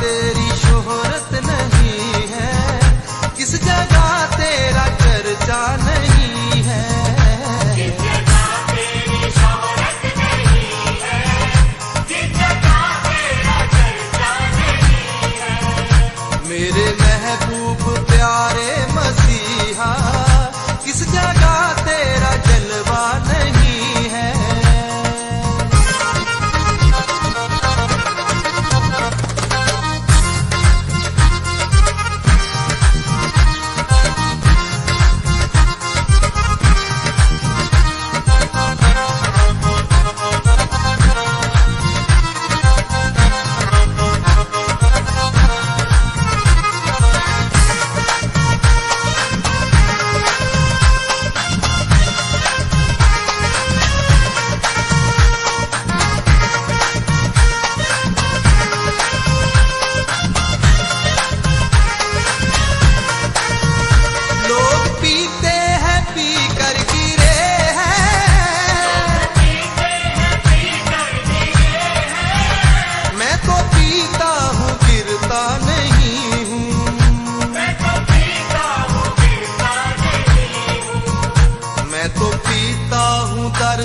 तेरी शोहरत नहीं है, किस जगह तेरा चर्चा नहीं है। किस जगह तेरी शोहरत नहीं है, किस जगह तेरा चर्चा नहीं है। मेरे महबूब प्यारे मसीहा, किस जगह तेरा जलवा नहीं है।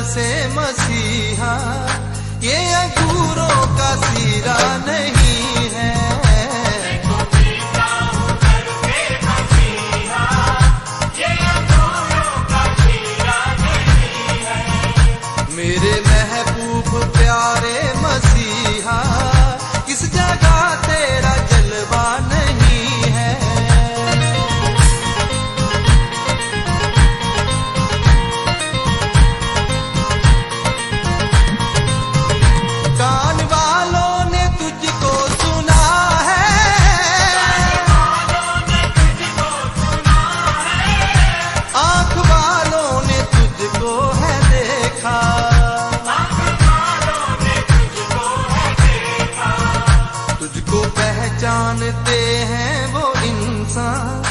से मसीहा ये अंगूरों का सीरा नहीं है। मैं तो पीता हूँ दर से मसीहा, ये अंगूरों का सीरा नहीं है। मेरे महबूब प्यारे मसीहा, किस जगह तेरा जलवा नहीं है। जानते हैं वो इंसान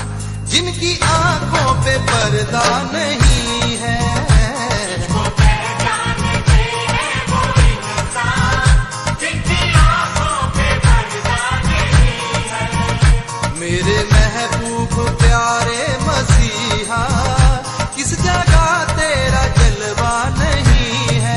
जिनकी आंखों पे पर्दा नहीं है। वो पहचानते हैं वो इंसान जिनकी आंखों पे पर्दा नहीं है। मेरे महबूब प्यारे मसीहा, किस जगह तेरा जलवा नहीं है।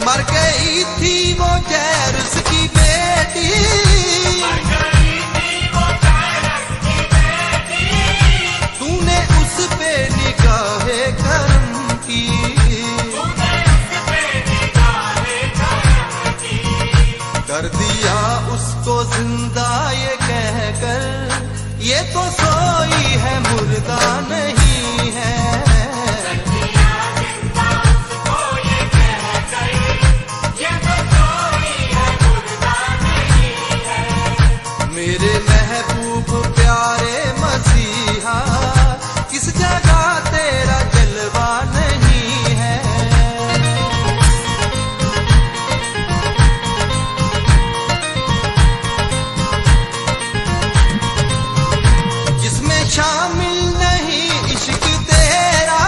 मर गई थी वो जैरस की बेटी, मर गई थी वो जैरस की बेटी। तूने उस पे निगाहे करम की, तूने उस पे निगाहे करम की। कर दिया उसको जिंदा ये कहकर ये तो सोई है मुर्दा नहीं है। मेरे महबूब प्यारे मसीहा, किस जगह तेरा जलवा नहीं है। जिसमें शामिल नहीं इश्क तेरा,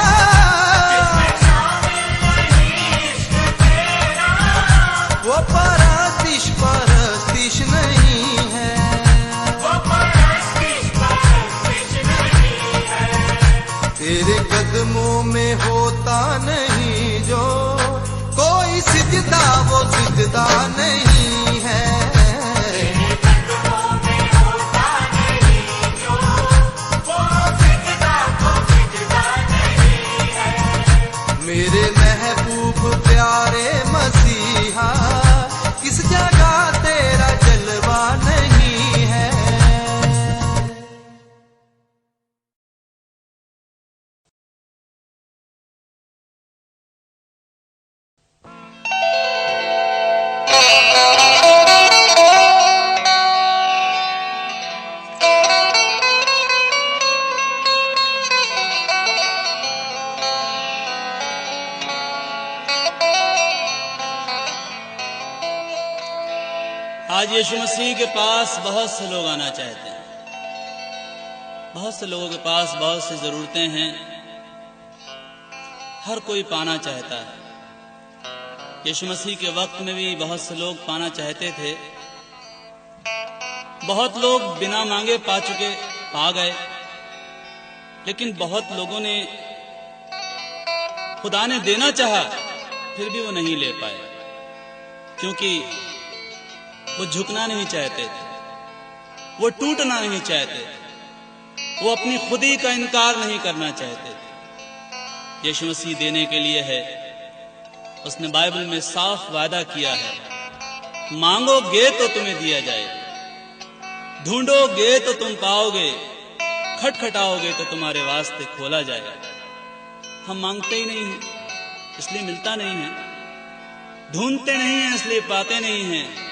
जिसमें शामिल नहीं इश्क तेरा। वो परस्तिश परस्तिश नहीं है। तेरे कदमों में होता नहीं जो कोई सिजदा, वो सिजदा नहीं है। कदमों में होता नहीं जो वो सिजदा, वो सिजदा नहीं है। मेरे महबूब प्यारे मसीहा, किस जगह तेरा जलवा नहीं है। आज यीशु मसीह के पास बहुत से लोग आना चाहते हैं। बहुत से लोगों के पास बहुत सी जरूरतें हैं। हर कोई पाना चाहता है। यीशु मसीह के वक्त में भी बहुत से लोग पाना चाहते थे। बहुत लोग बिना मांगे पा गए, लेकिन बहुत लोगों ने खुदा ने देना चाहा फिर भी वो नहीं ले पाए, क्योंकि वो झुकना नहीं चाहते थे, वो टूटना नहीं चाहते थे, वो अपनी खुदी का इनकार नहीं करना चाहते थे। यीशु मसीह देने के लिए है। उसने बाइबल में साफ वादा किया है, मांगोगे तो तुम्हें दिया जाए, ढूंढोगे तो तुम पाओगे, खटखटाओगे तो तुम्हारे वास्ते खोला जाएगा। हम मांगते ही नहीं हैं, इसलिए मिलता नहीं है। ढूंढते नहीं हैं, इसलिए पाते नहीं हैं।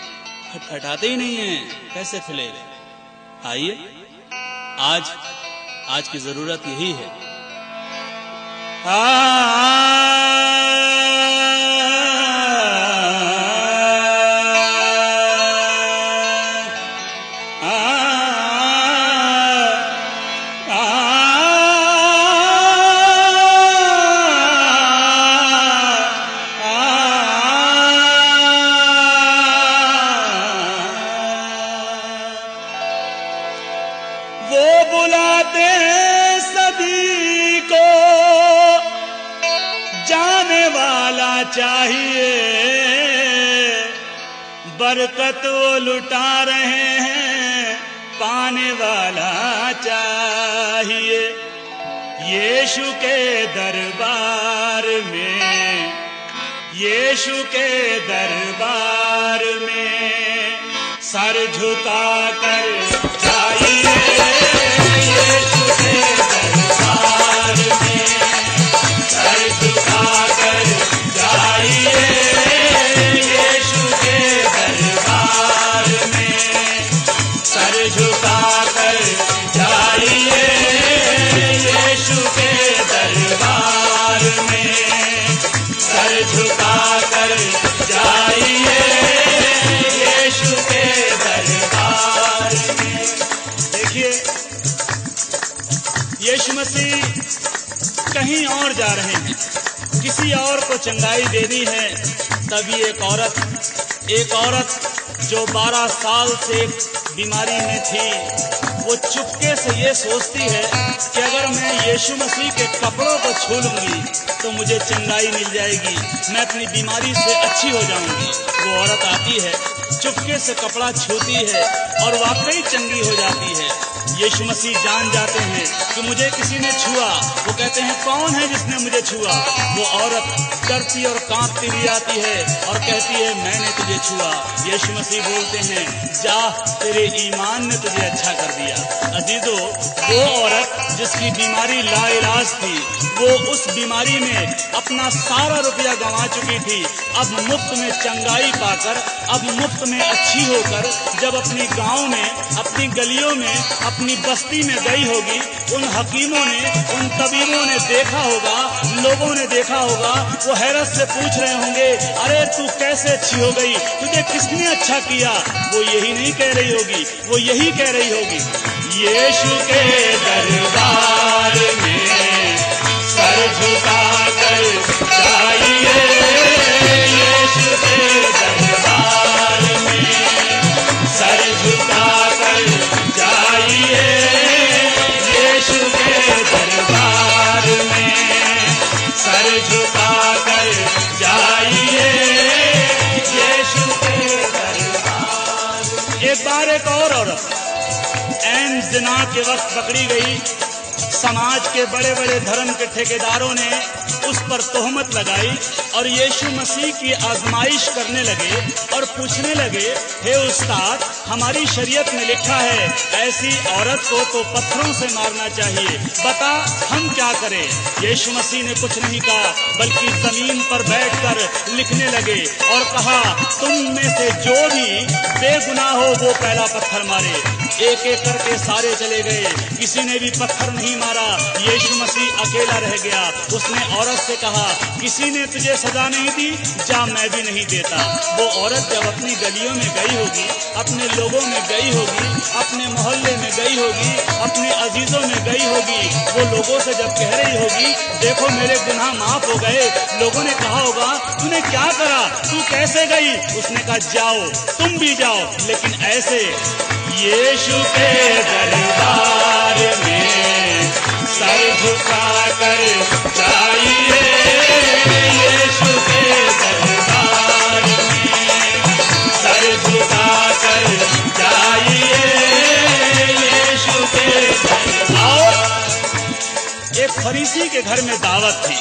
खटखटाते ही नहीं हैं, कैसे खुलेगा? आइए, आज की जरूरत यही है। चाहिए बरकत वो लुटा रहे हैं, पाने वाला चाहिए। यीशु के दरबार में, यीशु के दरबार में सर झुका कर जाइए। यीशु के दरबार में सर झुका कर जाइए। यीशु के दरबार में सर झुका कर जाइए। यीशु के दरबार में सर झुका कर जाइए। यीशु के दरबार में। देखिए, यीशु मसीह कहीं और जा रहे हैं, किसी और को चंगाई देनी है। तभी एक औरत जो 12 साल से बीमारी में थी, वो चुपके से ये सोचती है कि अगर मैं यीशु मसीह के कपड़ों को छू लूंगी तो मुझे चंगाई मिल जाएगी, मैं अपनी बीमारी से अच्छी हो जाऊंगी। वो औरत आती है, चुपके से कपड़ा छूती है और वाकई चंगी हो जाती है। यीशु मसीह जान जाते हैं कि मुझे किसी ने छुआ। वो कहते हैं, कौन है जिसने मुझे छुआ? वो औरत डरती और कांपती भी आती है और कहती है, मैंने तुझे छुआ। यीशु मसीह बोलते हैं, जा, तेरे ईमान ने तुझे अच्छा कर दिया। अजीजों, वो औरत जिसकी बीमारी लाइलाज थी, वो उस बीमारी में अपना सारा रुपया गंवा चुकी थी। अब मुफ्त में चंगाई पाकर, अब मुफ्त में अच्छी होकर जब अपनी गांव में, अपनी गलियों में, अपनी बस्ती में गई होगी, उन हकीमों ने, उन तबीबों ने देखा होगा, लोगों ने देखा होगा, वो हैरत से पूछ रहे होंगे, अरे तू कैसे अच्छी हो गई, तुझे किसने अच्छा किया? वो यही नहीं कह रही होगी, वो यही कह रही होगी, यीशु के दरबार में सर झुका कर जाइए। यीशु के दरबार में सर झुका कर जाइए। यीशु के दरबार में सर झुका कर जाइए। यीशु के दरबार। एक बार एक और औरत ऐन ज़िना के वक्त पकड़ी गई। समाज के बड़े बड़े धर्म के ठेकेदारों ने उस पर तोहमत लगाई और यीशु मसीह की आजमाइश करने लगे और पूछने लगे, हे उस्ताद, हमारी शरीयत में लिखा है ऐसी औरत को तो पत्थरों से मारना चाहिए, बता हम क्या करें? यीशु मसीह ने कुछ नहीं कहा, बल्कि जमीन पर बैठकर लिखने लगे और कहा, तुम में से जो भी बेगुनाह हो वो पहला पत्थर मारे। एक एक करके सारे चले गए, किसी ने भी पत्थर नहीं मारा। यीशु मसीह अकेला रह गया। उसने औरत से कहा, किसी ने तुझे सजा नहीं दी, जा मैं भी नहीं देता। वो औरत जब अपनी गलियों में गई होगी, अपने लोगों में गई होगी, अपने मोहल्ले में गई होगी, अपने अजीजों में गई होगी, वो लोगों से जब कह रही होगी, देखो मेरे गुनाह माफ हो गए, लोगों ने कहा होगा, तूने क्या करा, तू कैसे गई? उसने कहा, जाओ तुम भी जाओ, लेकिन ऐसे यीशु के दरबार में सर झुका कर जाइए, यीशु के दरबार में सर झुका कर जाइए, यीशु के दरबार। एक फरीसी के घर में दावत थी।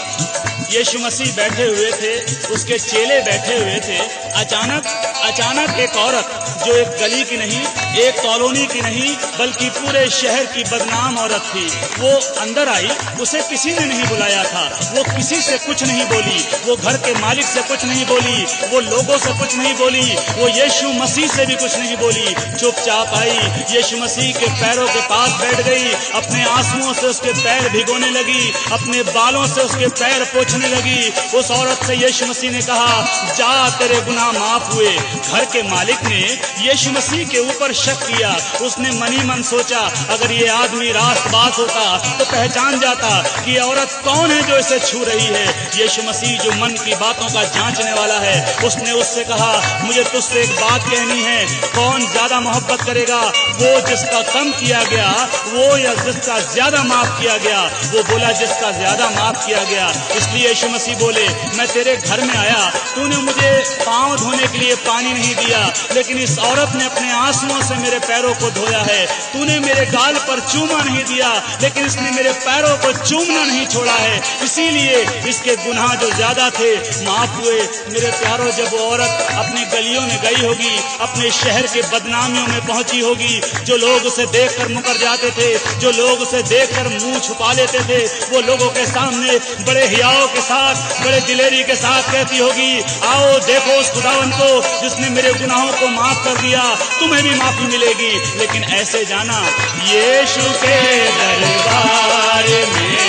यीशु मसीह बैठे हुए थे, उसके चेले बैठे हुए थे। अचानक एक औरत, जो एक गली की नहीं, एक कॉलोनी की नहीं, बल्कि पूरे शहर की बदनाम औरत थी, वो अंदर आई। उसे किसी ने नहीं बुलाया था, वो किसी से कुछ नहीं बोली, वो घर के मालिक से कुछ नहीं बोली, वो लोगों से कुछ नहीं बोली, वो यीशु मसीह से भी कुछ नहीं बोली। चुपचाप आई, यीशु मसीह के पैरों के पास बैठ गई, अपने आंसुओं से उसके पैर भिगोने लगी, अपने बालों से उसके पैर पोंछने लगी। उस औरत से यीशु मसीह ने कहा, जा तेरे गुनाह माफ हुए। घर के मालिक ने यीशु मसीह के ऊपर शक किया। उसने मनी मन सोचा, अगर ये आदमी रास्तबाज होता तो पहचान जाता कि ये औरत कौन है जो इसे छू रही है। यीशु मसीह जो मन की बातों का जांचने वाला है, उसने उससे कहा, मुझे तुझसे एक बात कहनी है, कौन ज्यादा मोहब्बत करेगा, वो जिसका कम किया गया वो या जिसका ज्यादा माफ किया गया? वो बोला, जिसका ज्यादा माफ किया गया। इसलिए यीशु मसीह बोले, मैं तेरे घर में आया, तूने मुझे पांव धोने के लिए पानी नहीं दिया, लेकिन इस औरत ने अपने आंसुओं से मेरे पैरों को धोया है। तूने मेरे गाल पर चूमा नहीं दिया, लेकिन इसने मेरे पैरों को चूमना नहीं छोड़ा है। इसीलिए इसके गुनाह जो ज्यादा थे माफ हुए। मेरे प्यारों, जब वो औरत अपनी गलियों में गई होगी, अपने शहर के बदनामियों में पहुंची होगी, जो लोग उसे देखकर मुकर जाते थे, जो लोग उसे देखकर मुंह छुपा लेते थे, वो लोगों के सामने बड़े हियाव के साथ, बड़े दिलेरी के साथ कहती होगी, आओ देखो उस खुदावंत को जिसने मेरे गुनाहों को माफ कर दिया, तुम्हें भी माफी मिलेगी। लेकिन ऐसे जाना, यीशु के दरबार में,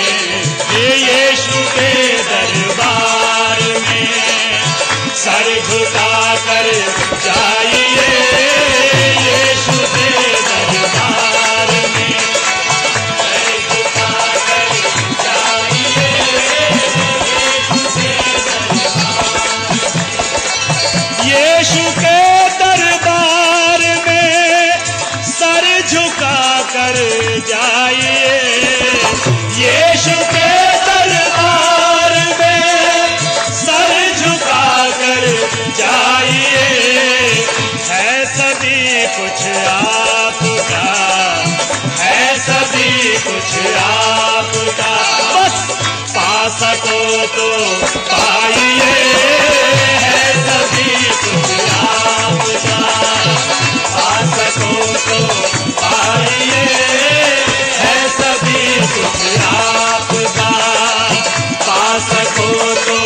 यीशु के दरबार में सर झुका कर जाइए, यीशु के दरबार में सर झुका कर जाइए, यीशु के दरबार में सर झुका कर जाइए, यीशु के दरबार में सर झुका कर जाइए। है सभी कुछ आपका, है सभी कुछ आपका, बस पा सको तो पाइए, है सभी कुछ आपका, पा सको तो पाइए, है सभी कुछ आपका, पा सको तो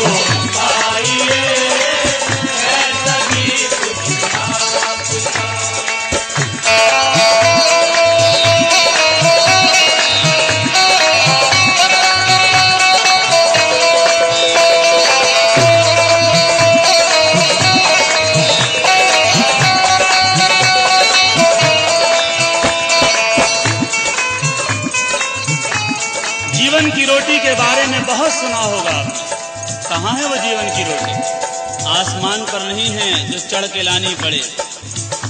पाइए, है सभी कुछ आपका। जीवन की रोटी के बारे में बहुत सुना होगा। कहाँ है वो जीवन की रोटी? आसमान पर नहीं है जो चढ़ के लानी पड़े,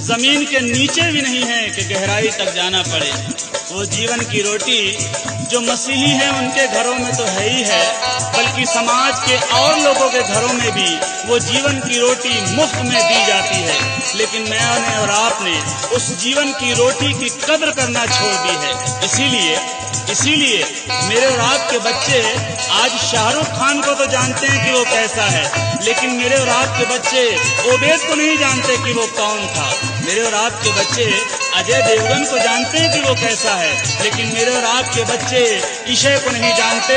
जमीन के नीचे भी नहीं है कि गहराई तक जाना पड़े। वो जीवन की रोटी जो मसीही हैं उनके घरों में तो है ही है, बल्कि समाज के और लोगों के घरों में भी वो जीवन की रोटी मुफ्त में दी जाती है। लेकिन मैंने और आपने उस जीवन की रोटी की कद्र करना छोड़ दी है। इसीलिए मेरे और आपके बच्चे आज शाहरुख खान को तो जानते हैं कि वो कैसा है, लेकिन मेरे और आपके बच्चे ओबेद को नहीं जानते कि वो कौन था। मेरे और आपके बच्चे अजय देवगन को जानते हैं कि वो कैसा है, लेकिन मेरे और आपके बच्चे ईशे को नहीं जानते,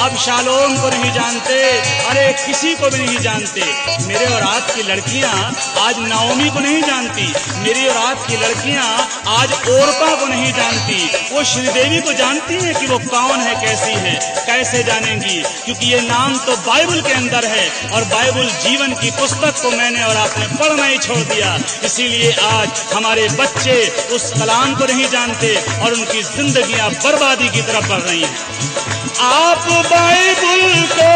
अबशालोम को नहीं जानते, अरे किसी को भी नहीं जानते। मेरे और आपकी लड़कियां आज नाओमी को नहीं जानती, मेरी और आपकी लड़कियां आज ओरपा को नहीं जानती। वो श्रीदेवी को जानती हैं कि वो कौन है, कैसी है, कैसे जानेंगी? क्योंकि ये नाम तो बाइबल के अंदर है और बाइबल जीवन की पुस्तक को मैंने और आपने पढ़ना ही छोड़ दिया। इसीलिए आज हमारे बच्चे उस कलाम को नहीं जानते और उनकी जिंदगियां बर्बादी की तरफ बढ़ रही हैं। आप बाइबल को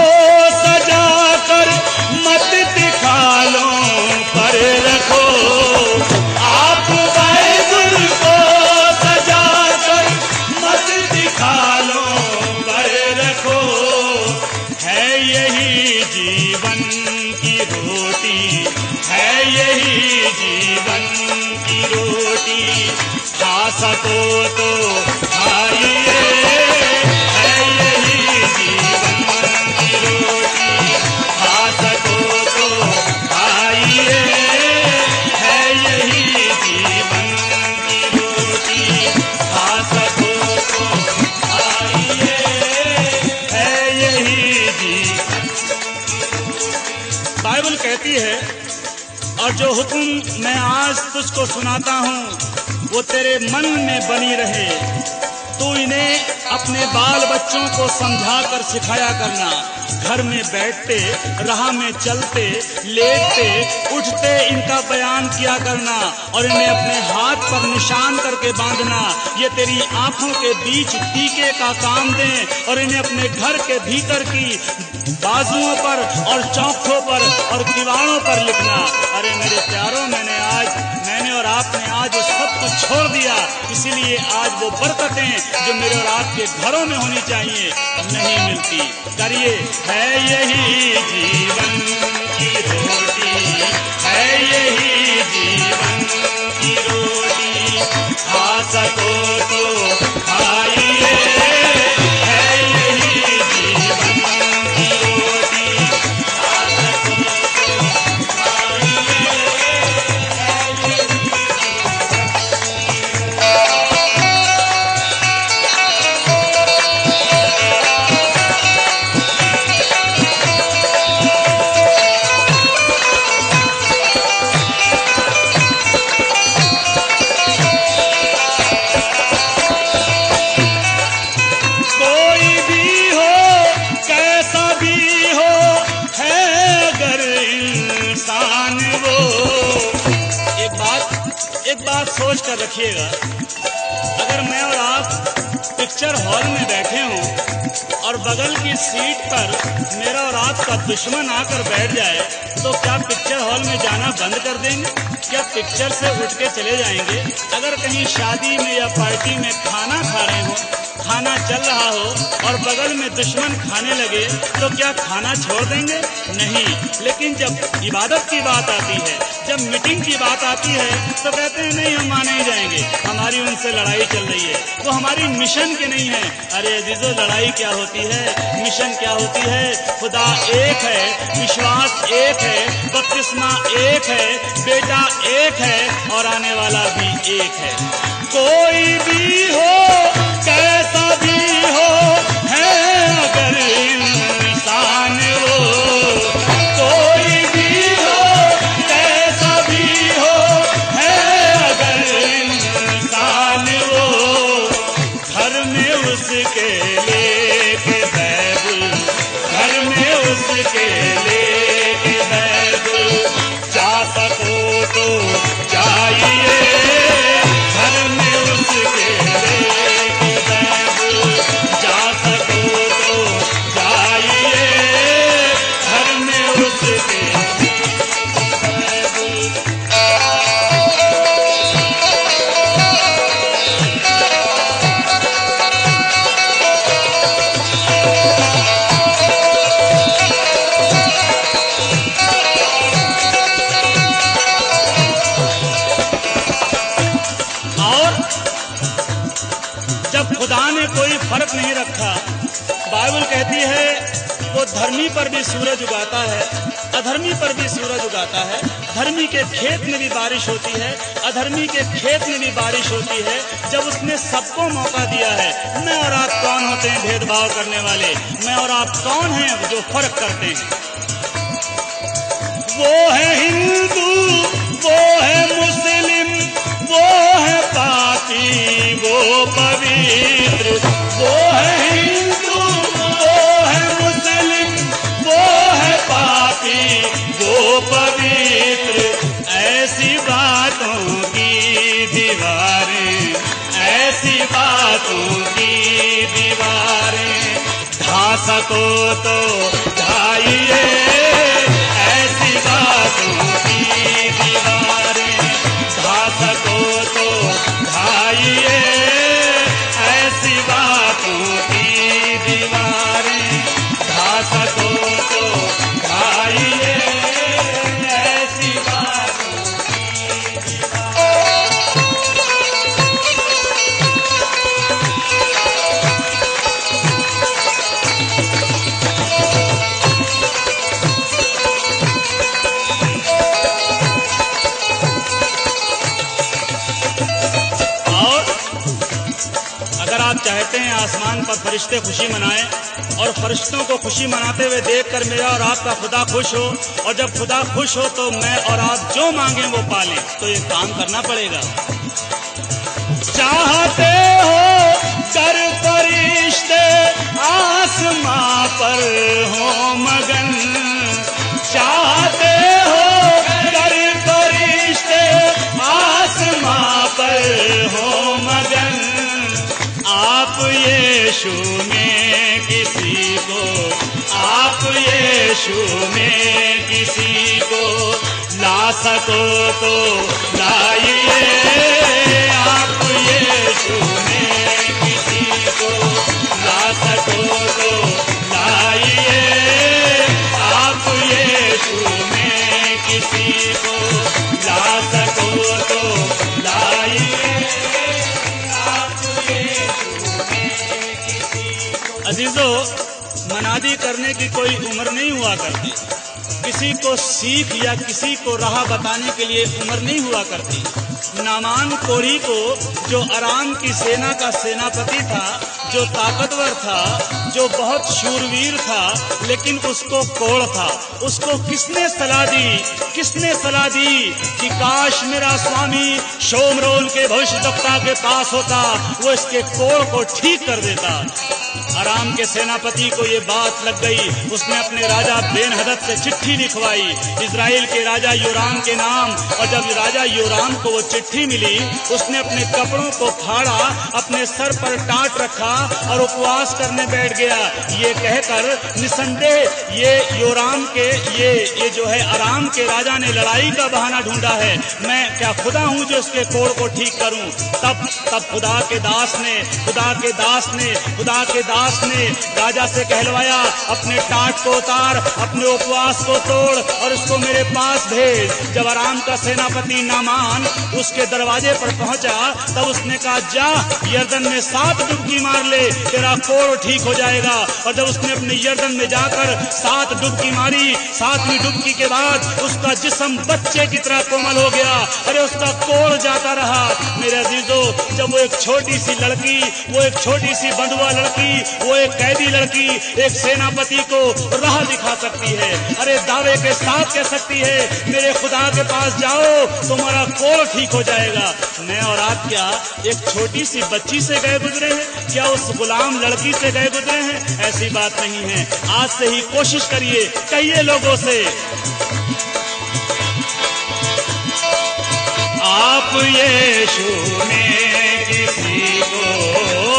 सजाकर मत दिखालों पर रखो, आप बाइबल को सजाकर मत दिखालों पर रखो। है यही जीवन की रोटी, है यही जीवन की रोटी, खा सको तो खाइए। है यही जीवन की रोटी, खा सको तो खाइए। है यही जीवन की रोटी, खा सको तो खाइए। है यही जीवन। बाइबल कहती है, और जो हुक्म मैं आज तुझको सुनाता हूँ वो तेरे मन में बनी रहे, तू इन्हें अपने बाल बच्चों को समझा कर सिखाया करना। घर में बैठते, राह में चलते, लेटते, उठते इनका बयान किया करना और इन्हें अपने हाथ पर निशान करके बांधना। ये तेरी आंखों के बीच टीके का काम दें और इन्हें अपने घर के भीतर की बाजुओं पर और चौखों पर और दीवारों पर लिखना। अरे मेरे प्यारों, मैंने और आपने आज सब कुछ छोड़ दिया, इसीलिए आज वो बरकतें जो मेरे और आपके घरों में होनी चाहिए नहीं मिलती। करिए, है यही जीवन की रोटी, है यही जीवन की रोटी, खा सको तो खाइए। है यही जीवन की रोटी, खा सको तो खाइए। एक बात सोच कर रखिएगा, अगर मैं और आप पिक्चर हॉल में बैठे हों और बगल की सीट पर मेरा और आपका दुश्मन आकर बैठ जाए तो क्या पिक्चर हॉल में जाना बंद कर देंगे? क्या पिक्चर से उठ के चले जाएंगे? अगर कहीं शादी में या पार्टी में खाना खा रहे हो, खाना चल रहा हो और बगल में दुश्मन खाने लगे तो क्या खाना छोड़ देंगे? नहीं। लेकिन जब इबादत की बात आती है, जब मीटिंग की बात आती है तो कहते हैं नहीं, हम मान नहीं जाएंगे, हमारी उनसे लड़ाई चल रही है, वो हमारी मिशन की नहीं है। अरे अजीजों, लड़ाई क्या होती है, मिशन क्या होती है? खुदा एक है, विश्वास एक है, बपतिस्मा एक है, बेटा एक है और आने वाला भी एक है। कोई भी हो, कैसा भी हो, है अगर इंसान वो, कोई भी हो, कैसा भी हो, है अगर इंसान वो, घर में उसके लेके बाइबल, घर में उसके लेके बाइबल, जा सको तो जाइए। घर में उसके लेके बाइबल, जा सको तो जाइए। घर में उसके बाइबल। जब खुदा ने कोई फर्क नहीं रखा, बाइबल कहती है वो धर्मी पर भी सूरज उगाता है, अधर्मी पर भी सूरज उगाता है। धर्मी के खेत में भी बारिश होती है, अधर्मी के खेत में भी बारिश होती है। जब उसने सबको मौका दिया है। मैं और आप कौन होते हैं भेदभाव करने वाले? मैं और आप कौन हैं जो फर्क करते हैं? वो है हिंदू, वो है मुस्लिम, वो है पापी, वो पवित्र। वो है हिंदू, वो है मुस्लिम, वो है पापी, वो पवित्र। ऐसी बातों की दीवारें, ऐसी बातों की दीवारें ढा सको तो ढाइए। ऐसी बातों की दीवारें ढा सको तो ढाइए। ऐसी बातों की दीवारें ढा सको तो ढाइए। ऐसी बातों की दीवारें। आप चाहते हैं आसमान पर फरिश्ते खुशी मनाएं और फरिश्तों को खुशी मनाते हुए देखकर मेरा और आपका खुदा खुश हो, और जब खुदा खुश हो तो मैं और आप जो मांगें वो पालें, तो ये काम करना पड़ेगा। चाहते हो कर फरिश्ते आसमां पर हो मगन, चाहते हो कर फरिश्ते आसमां पर हो मगन। आप यीशु में किसी को, आप यीशु में किसी को ला सको तो लाइए। आप यीशु में किसी को ला सको तो लाइए। आप यीशु में किसी को ला सको तो लाइए। अजीजों, मनादी करने की कोई उम्र नहीं हुआ करती। किसी को सीख या किसी को राह बताने के लिए उम्र नहीं हुआ करती। नामान कोढ़ी को, जो अराम की सेना का सेनापति था, जो ताकतवर था, जो बहुत शूरवीर था, लेकिन उसको कोढ़ था। उसको किसने सलाह दी? किसने सलाह दी कि काश मेरा स्वामी शोमरोन के भविष्यद्वक्ता के पास होता, वो इसके कोढ़ को ठीक कर देता। अराम के सेनापति को ये बात लग गई। उसने अपने राजा बेन-हदद से चिट्ठी लिखवाई इजराइल के राजा योराम के नाम, और जब राजा योराम को वो चिट्ठी मिली, उसने अपने कपड़ों को फाड़ा, अपने सर पर टाट रखा और उपवास करने बैठ गया, ये कहकर निसंदेह ये योराम के ये जो है अराम के राजा ने लड़ाई का बहाना ढूंढा है। मैं क्या खुदा हूँ जो इसके कोढ़ को ठीक करूँ? तब खुदा के दास ने राजा से कहलवाया, अपने टाट को उतार, अपने उपवास को तोड़ और उसको मेरे पास भेज। जब अराम का सेनापति नामान उसके दरवाजे पर पहुंचा, तब उसने कहा, जा यर्दन में 7 डुबकी मार ले, तेरा कोढ़ ठीक हो जाएगा। और जब उसने अपने यर्दन में जाकर 7 डुबकी मारी, 7वीं डुबकी के बाद उसका जिस्म बच्चे की तरह कोमल हो गया। अरे उसका कोढ़ जाता रहा। मेरे अजीजों, जब वो एक छोटी सी लड़की, वो एक छोटी सी बंधुआ लड़की, वो एक कैदी लड़की एक सेनापति को राह दिखा सकती है, अरे दावे के साथ कह सकती है, मेरे खुदा के पास जाओ तुम्हारा कोढ़ ठीक हो जाएगा। मैं और आप क्या एक छोटी सी बच्ची से गए गुजरे हैं? क्या उस गुलाम लड़की से गए गुजरे हैं? ऐसी बात नहीं है। आज से ही कोशिश करिए, कहिए लोगों से, आप यीशु में किसी को,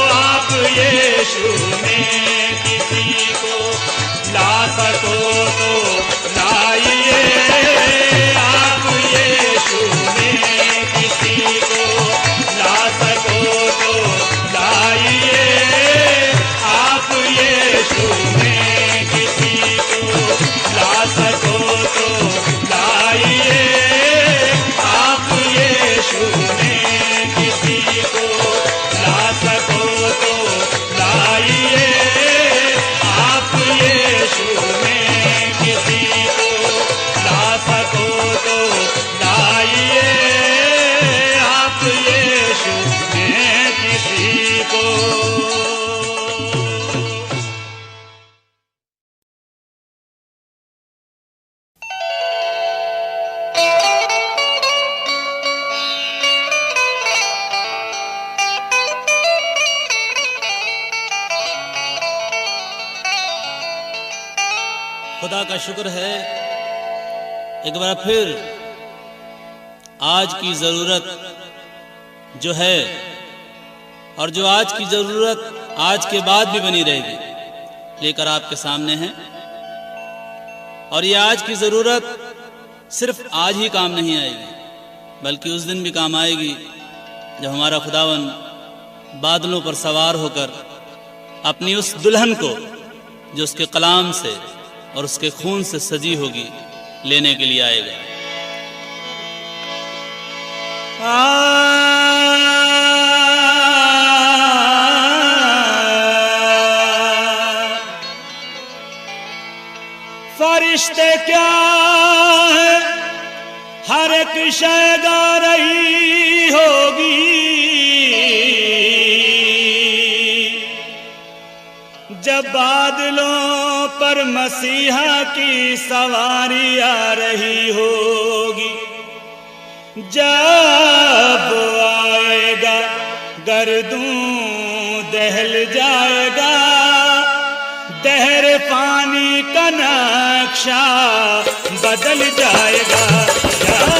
आप यीशु में किसी को ला सको तो लाइए। आप यीशु में किसी को ला सको तो लाइए। आप यीशु में किसी को ला सको तो लाइए। आप यीशु में किसी को ला सको तो लाइए। आप यीशु खुदा का शुक्र है एक बार फिर आज की ज़रूरत जो है और जो आज की ज़रूरत आज के बाद भी बनी रहेगी लेकर आपके सामने है। और ये आज की ज़रूरत सिर्फ आज ही काम नहीं आएगी बल्कि उस दिन भी काम आएगी जब हमारा खुदावन बादलों पर सवार होकर अपनी उस दुल्हन को जो उसके कलाम से और उसके खून से सजी होगी लेने के लिए आएगा। फरिश्ते क्या है हर एक शय गा रही होगी, जब बादलों पर मसीहा की सवारी आ रही होगी। जब आएगा गर्दूं दहल जाएगा, दहर पानी का नक्शा बदल जाएगा। जब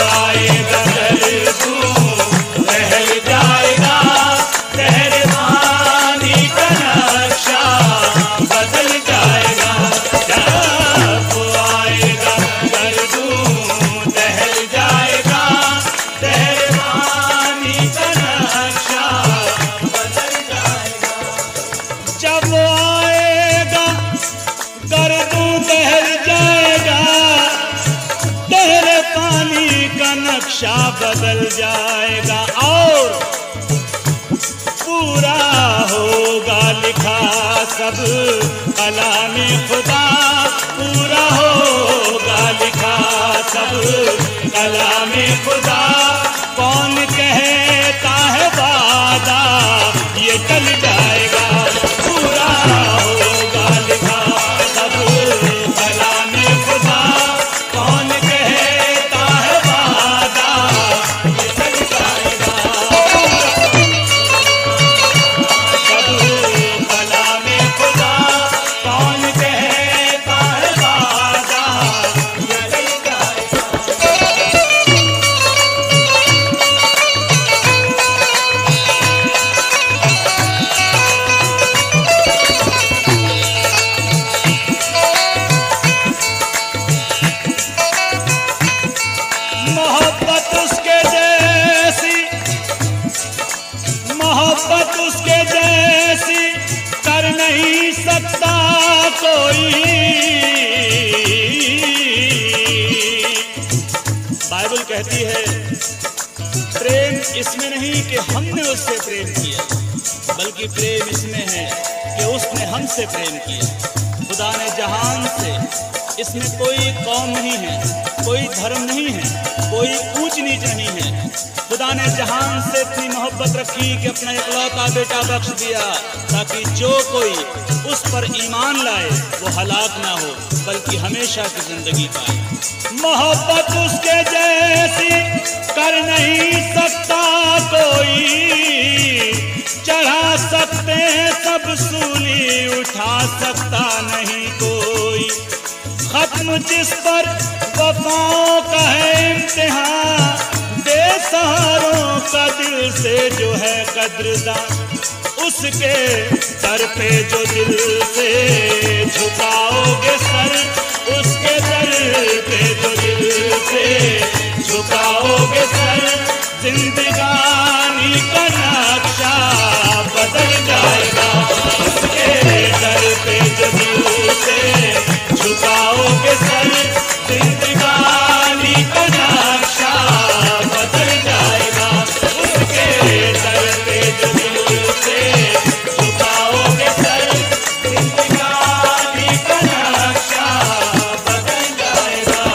आएगा गर्दूं दहल जाएगा, दहर पानी का नक्शा बदल जाएगा। जब आएगा गर्दूं दहल जाएगा, दहर पानी का नक्शा बदल जाएगा। जब आएगा गर्दूं दहल जाएगा, दहर पानी का नक्शा बदल जाएगा और पूरा होगा लिखा सब कलामे खुदा, पूरा होगा लिखा सब कलामे खुदा। कौन कहता है वादा ये टल जाएगा, पूरा होगा लिखा सब कलामे खुदा। कौन कहता है वादा ये टल जाएगा, सब कलामे खुदा। कौन कहता है वादा ये टल जाएगा। मोहब्बत उसके जैसी, मोहब्बत उसके जैसी कर नहीं सकता कोई। बाइबल कहती है प्रेम इसमें नहीं कि हमने उससे प्रेम किया, बल्कि प्रेम इसमें है कि उसने हमसे प्रेम किया। खुदा ने जहान से, इसमें कोई कौम नहीं है, कोई धर्म नहीं है, कोई ऊंच नीच नहीं है। खुदा ने जहान से इतनी मोहब्बत रखी कि अपना इकलौता बेटा बख्श दिया ताकि जो कोई उस पर ईमान लाए वो हलाक ना हो बल्कि हमेशा की जिंदगी पाए। मोहब्बत उसके जैसी कर नहीं सकता कोई, चढ़ा सकते हैं सब सूली, उठा सकता नहीं कोई। खत्म जिस पर वफाओं का है इम्तिहान, बेसहारों का दिल से जो है कद्रदान, उसके दर पे जो दिल से झुकाओगे सर, उसके दर पे जो दिल से झुकाओगे सर, जिंदगानी का नक्शा बदल जाएगा। उसके दर पे जो दिल से झुकाओगे सर, जिंदगानी का नक्शा बदल जाएगा। उसके दर पे जो दिल से झुकाओगे सर, जिंदगानी का नक्शा बदल जाएगा।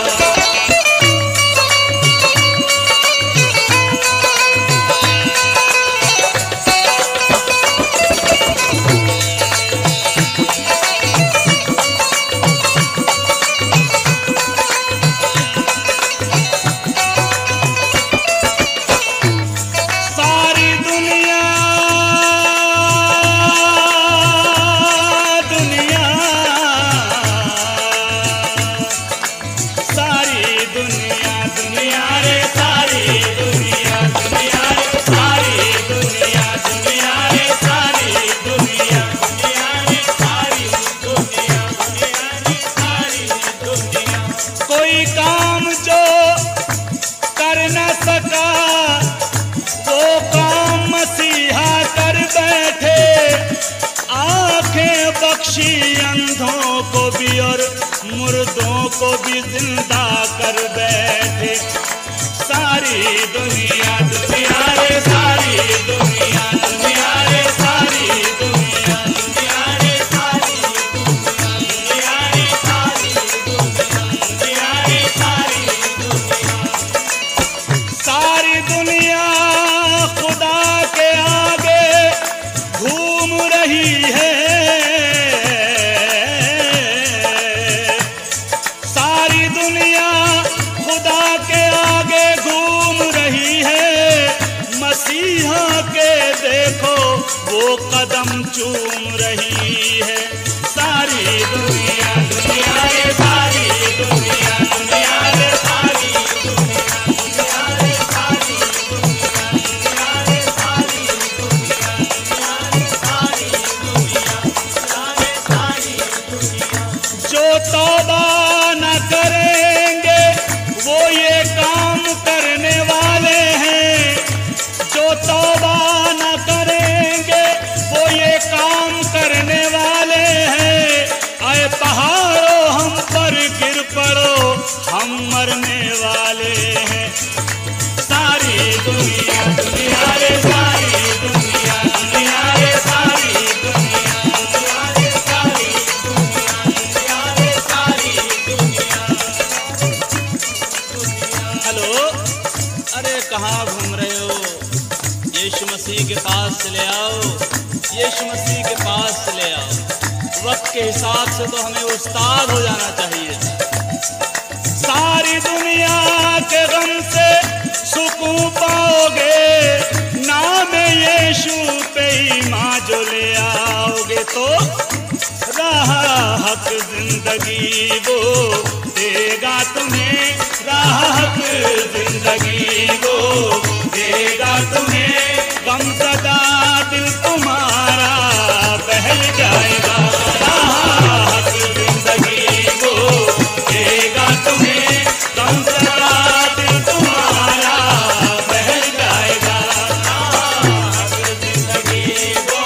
भी और मुर्दों को भी जिंदा कर बैठे। सारी दुनिया दुनिया रे सारी दुनिया दुनिया रे सारी दुनिया दुनिया रे सारी दुनिया रे सारी दुनिया रे सारी दुनिया। सारी दुनिया खुदा के आगे घूम रही है। सारी दुनिया खुदा के आगे घूम रही है। मसीहा के देखो वो कदम चूम रही है। सारी दुनिया दुनिया रे सारी दुनिया दुनिया रे सारी दुनिया दुनिया रे सारी दुनिया रे सारी दुनिया सारी दुनिया। जो तौबा न करेंगे वो ये काम करने वाले हैं। जो तौबा न करेंगे वो ये काम करने वाले हैं। आए पहाड़ों हम पर गिर पड़ो हम मरने वाले हैं। सारी दुनिया दुनिया रे सारी दुनिया दुनिया रे सारी दुनिया दुनिया रे सारी दुनिया दुनिया रे सारी दुनिया। हेलो, अरे कहाँ घूम रहे हो? यीशु मसीह के पास ले आओ, यीशु मसीह के पास ले आओ। वक्त के हिसाब से तो हमें उस्ताद हो जाना चाहिए। सारी दुनिया के गम से सुकून पाओगे। नाम यीशु पे ईमान जो ले आओगे तो राह हक जिंदगी वो देगा तुम्हें। राह हक जिंदगी वो देगा तुम्हें। गमज़दा दिल तुम्हारा बहल जाएगा। राह हक जिंदगी वो देगा तुम्हें। गमज़दा दिल तुम्हारा बहल जाएगा। राह हक जिंदगी वो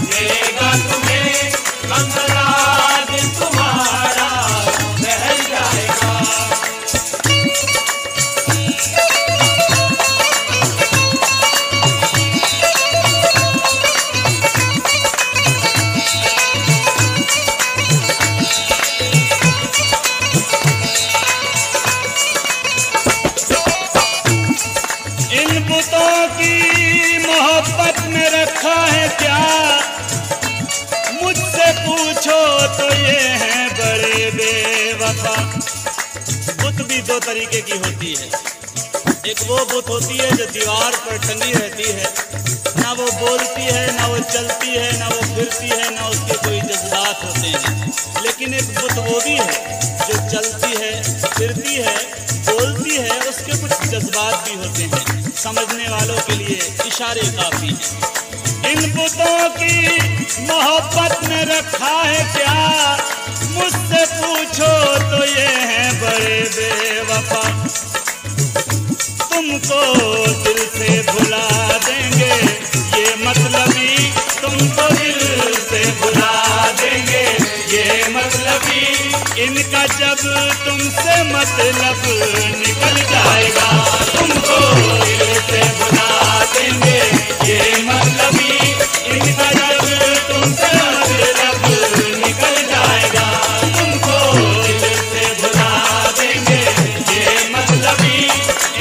देगा तुम्हें। गमज़दा दिल तुम्हारा बहल जाएगा। इन बुतों की मोहब्बत में रखा है क्या? मुझसे पूछो तो ये हैं बड़े बेवफा। बुत भी दो तरीके की होती है। एक वो बुत होती है जो दीवार पर टंगी रहती है, ना वो बोलती है, ना वो चलती है, ना वो फिरती है, ना उसके कोई जज्बात होते हैं। लेकिन एक बुत वो भी है जो चलती है, फिरती है, बोलती है, उसके कुछ जज्बात भी होते हैं। समझने वालों के लिए इशारे काफी हैं। इन बुतों की मोहब्बत में रखा है क्या? मुझसे पूछो तो ये हैं बड़े बेवफा। तुमको दिल से भुला देंगे ये मतलबी। तुमको दिल से भुला देंगे ये मतलबी। इनका जब तुमसे मतलब निकल जाएगा। तुमको दिल से भुला देंगे ये मतलबी। इनका जब तुमसे मतलब निकल जाएगा। तुमको दिल से भुला देंगे ये मतलबी।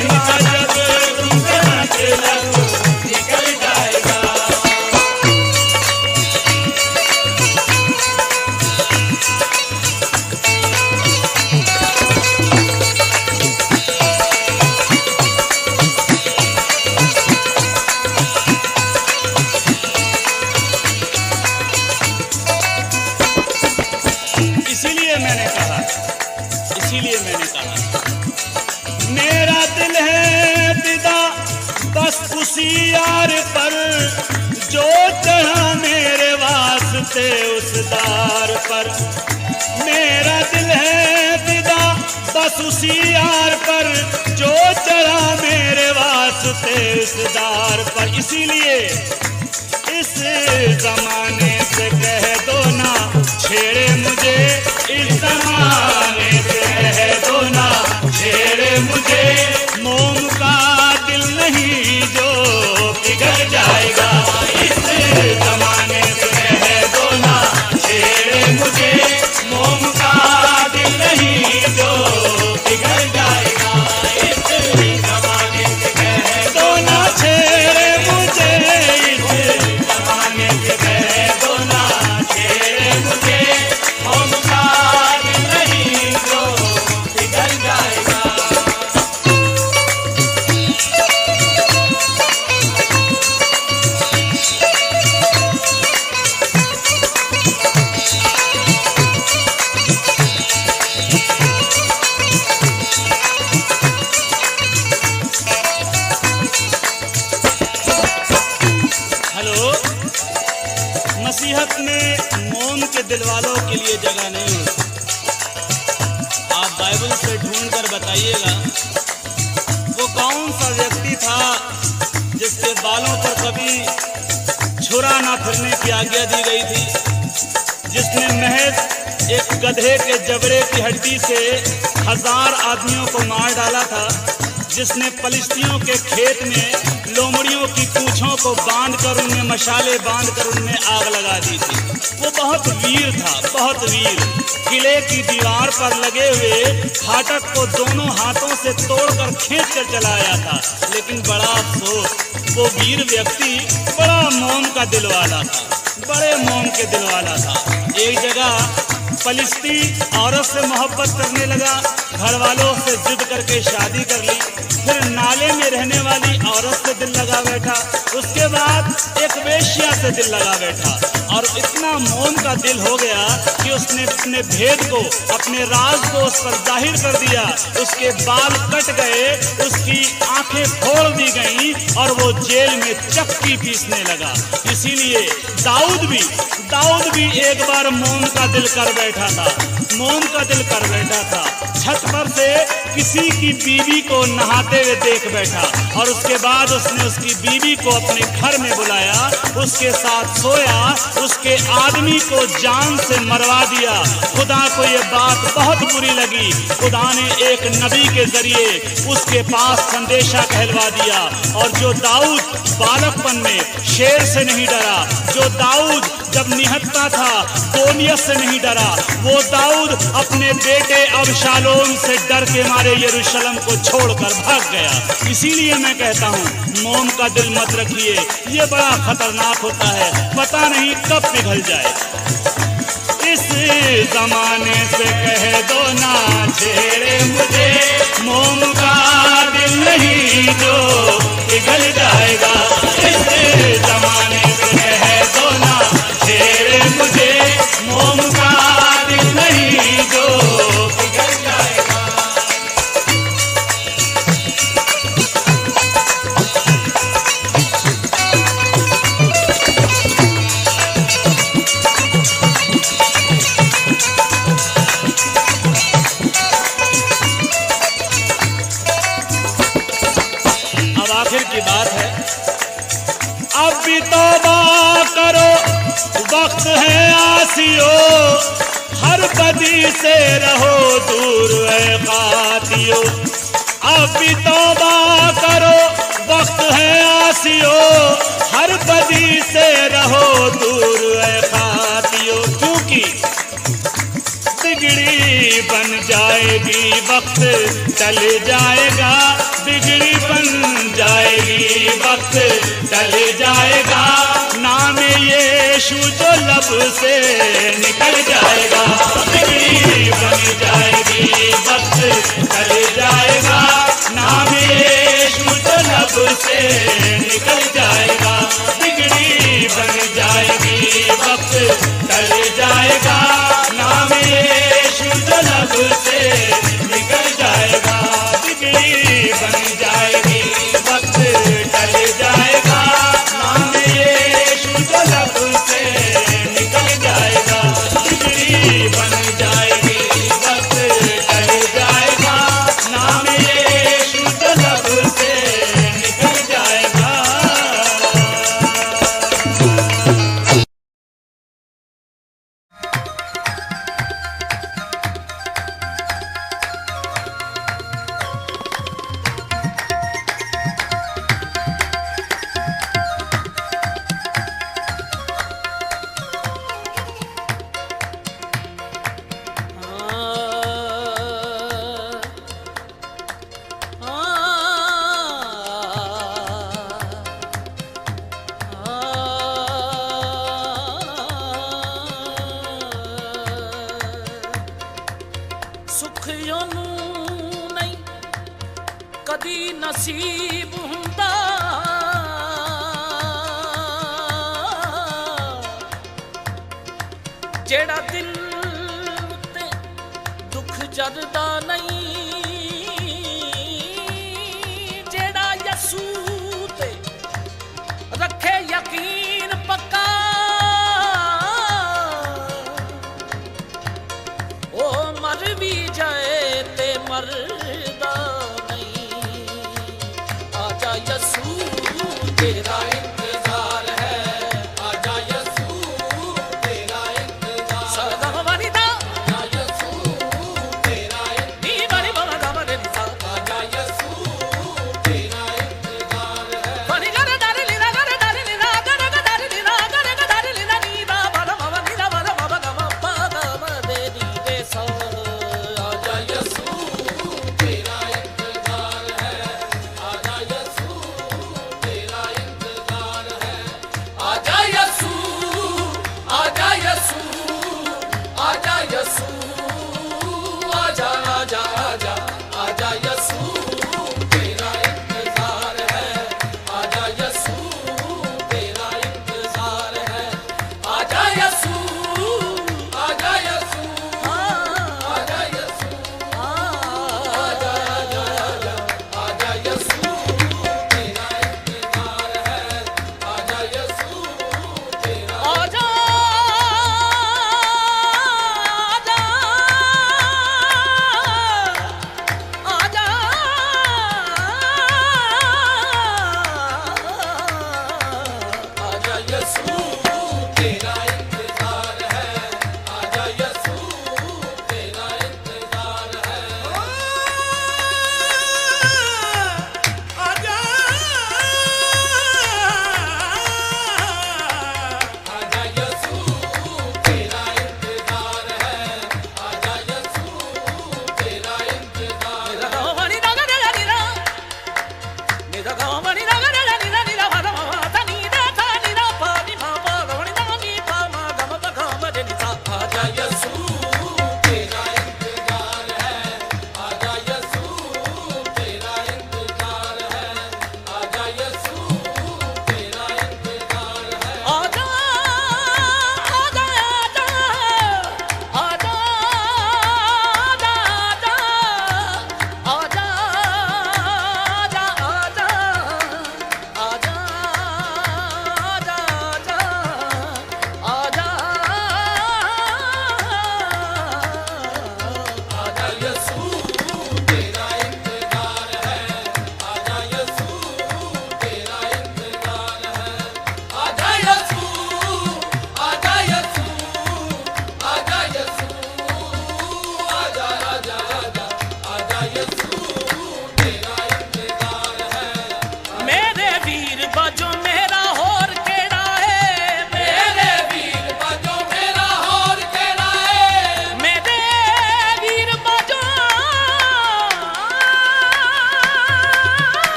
इनका जब तुमसे मतलब निकल जाएगा। इसीलिए मैंने कहा मेरा दिल है फिदा बस उसी यार पर जो चढ़ा मेरे वास्ते उस दार पर। मेरा दिल है फिदा बस उसी यार पर जो चढ़ा मेरे वास्ते उस दार पर। इसीलिए इस जमाने से कह दो ना छेड़े मुझे, इस जमाने से कह दो ना छेड़े मुझे, मोम का दिल नहीं जो पिघल जाएगा। इस जमाने से कह दो ना छेड़े मुझे, मोम का दिल नहीं जो पिघल जाएगा। इस जमाने से कह दो ना छेड़े मुझे, इस जमाने से कह दो ना छेड़े मुझे, मोम का दिल नहीं जो पिघल जाएगा। हेलो, मसीहत में मोम के दिल वालों के लिए जगह नहीं होती। आप बाइबल से ढूंढ कर बताइएगा वो कौन सा व्यक्ति था जिसके बालों पर कभी छुरा ना फिरने की आज्ञा दी गई थी, जिसने महज एक गधे के जबड़े की हड्डी से 1000 आदमियों को मार डाला था, जिसने फलिस्तियों के खेत में लोमड़ियों की पूंछों को बांधकर उनमें मशाले बांधकर उनमें आग लगा दी थी। वो बहुत वीर था, बहुत वीर। किले की दीवार पर लगे हुए फाटक को दोनों हाथों से तोड़कर खींच कर चलाया था। लेकिन बड़ा अफसोस, वो वीर व्यक्ति बड़ा मोम का दिल वाला था, बड़े मोम के दिल वाला था। एक जगह फलिस्ती औरत से मोहब्बत करने लगा, घर वालों से जिद करके शादी कर ली, फिर नाले में रहने वाली औरत से दिल लगा बैठा, उसके बाद एक वेश्या से दिल लगा बैठा, और इतना मोम का दिल हो गया कि उसने अपने भेद को, अपने राज को उस पर जाहिर कर दिया। उसके बाल कट गए, उसकी आंखें फोड़ दी गईं और वो जेल में चक्की पीसने लगा। इसीलिए दाऊद भी एक बार मोम का दिल कर बैठा था, मोम का दिल कर बैठा था। छत पर से किसी की बीवी को नहाते हुए देख बैठा और उसके बाद उसने उसकी बीवी को अपने घर में बुलाया, उसके साथ सोया, उसके आदमी को जान से मरवा दिया। खुदा को ये बात बहुत बुरी लगी। खुदा ने एक नबी के जरिए उसके पास संदेशा कहलवा दिया। और जो दाऊद बालकपन में शेर से नहीं डरा, जो दाऊद जब निहत्था था गोलियत से नहीं डरा, वो दाऊद अपने बेटे अबशालोम से डर के मारे यरूशलेम को छोड़कर भाग गया। इसीलिए मैं कहता हूँ, मोम का दिल मत रखिए, ये बड़ा खतरनाक होता है, पता नहीं कब पिघल जाए। इस जमाने से कह दो ना छेड़े मुझे, मोम का दिल नहीं जो पिघल जाएगा। इस जमाने से कह दो ना छेड़े मुझे, मोम का दिल नहीं जो पिघल जाएगा। अब आखिर की बात है, अब भी तौबा करो, वक्त है आसियो, हर बदी से रहो दूर ए खातियो। अब भी तौबा करो, वक्त है आसियो, हर बदी से रहो दूर ए खातियो। क्योंकि बिगड़ी बन जाएगी, वक्त टल जाएगा, बिगड़ी बन जाएगी, वक्त टल जाएगा। नाम यीशु जो लब से निकल जाएगा, बिगड़ी बन जाएगी, वक्त टल जाएगा। नाम यीशु जो लब से निकल जाएगा, बिगड़ी बन जाएगी, वक्त टल जाएगा। नाम यीशु जो लब से निकल जाएगा, बिगड़ी बन जाएगी, वक्त टल जाएगा। नाम यीशु जो लब से निकल जाएगा, बिगड़ी बन जाएगी, ਸੁਖ ਉਹਨੂੰ ਨਹੀਂ ਕਦੀ ਨਸੀਬ ਹੁੰਦਾ ਜਿਹੜਾ ਦਿਲ ਉੱਤੇ ਦੁੱਖ ਜਰਦਾ ਨਹੀਂ ਜਿਹੜਾ ਯਸੂ ਤੇ ਰੱਖੇ ਯਕੀਨ ਪੱਕਾ ਉਹ ਮਰ ਵੀ ਜਾਏ ਤੇ ਮਰਦਾ ਨਹੀਂ ਆਜਾ ਯਸੂ ਤੇਰਾ ਇੰਤਜ਼ਾਰ ਹੈ ਆਜਾ ਯਸੂ ਤੇਰਾ ਇੰਤਜ਼ਾਰ ਸਰਗਮ ਵਾਲੀ ਦਾ ਆਜਾ ਯਸੂ ਤੇਰਾ ਇੰਤਜ਼ਾਰ ਬੜੀ ਬੜਾ ਦਾ ਬੜੇ ਨਿਸਾ ਆਜਾ ਯਸੂ ਤੇਰਾ ਇੰਤਜ਼ਾਰ ਹੈ ਬੜੀ ਗਰ ਦਰ ਲੀਲਾ ਗਰ ਦਰ ਲੀਲਾ ਗਰ ਦਰ ਲੀਲਾ ਗਰ ਦਰ ਲੀਲਾ ਨੀ ਦਾ ਬੜਾ ਬੜਾ ਨੀ ਦਾ ਬੜਾ ਬੜਾ ਗਮ ਪਾ ਦਾ ਦੇ ਦੀ ਦੇ ਸਾ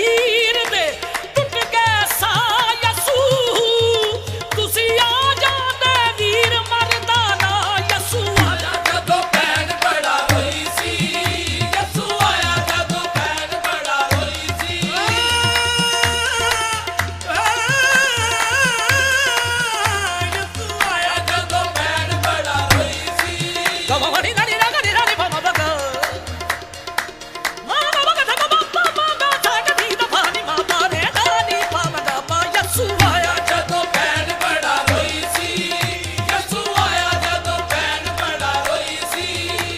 ਵੀਰ ਦੇ ਟੁੱਟ ਗਏ ਸਾਹ ਯਸੂ ਤੁਸੀਂ ਆ ਜਾਂਦੇ ਵੀਰ ਮਰਦਾਨਾ ਯਸੂ ਆਇਆ ਜਦੋਂ ਭੈਣ ਬੜਾ ਹੋਈ ਸੀ ਯਸੂ ਆਇਆ ਜਦੋਂ ਭੈਣ ਬੜਾ ਹੋਈ ਸੀ ਯਸੂ ਆਇਆ ਜਦੋਂ ਭੈਣ ਬੜਾ ਹੋਈ ਸੀ ਗਮਵਣੀ ਨੜੀ ਨੜੀ ਨੜੀ ਬਮ ਬਗਾ ਮਾਮਾ ਬਗਾ ਧਮ ਬਾਪਾ ਮਾਮਾ ਸਾਡੀ ਦਾ ਪਾਣੀ ਮਾਮਾ ਰੇ ਦਾਨੀ ਪਾਵਦਾ ਪਾ ਯਸੂ ਆਇਆ ਜਦੋਂ ਭੈਣ ਬੜਾ ਹੋਈ ਸੀ ਯਸੂ ਆਇਆ ਜਦੋਂ ਭੈਣ ਬੜਾ ਹੋਈ ਸੀ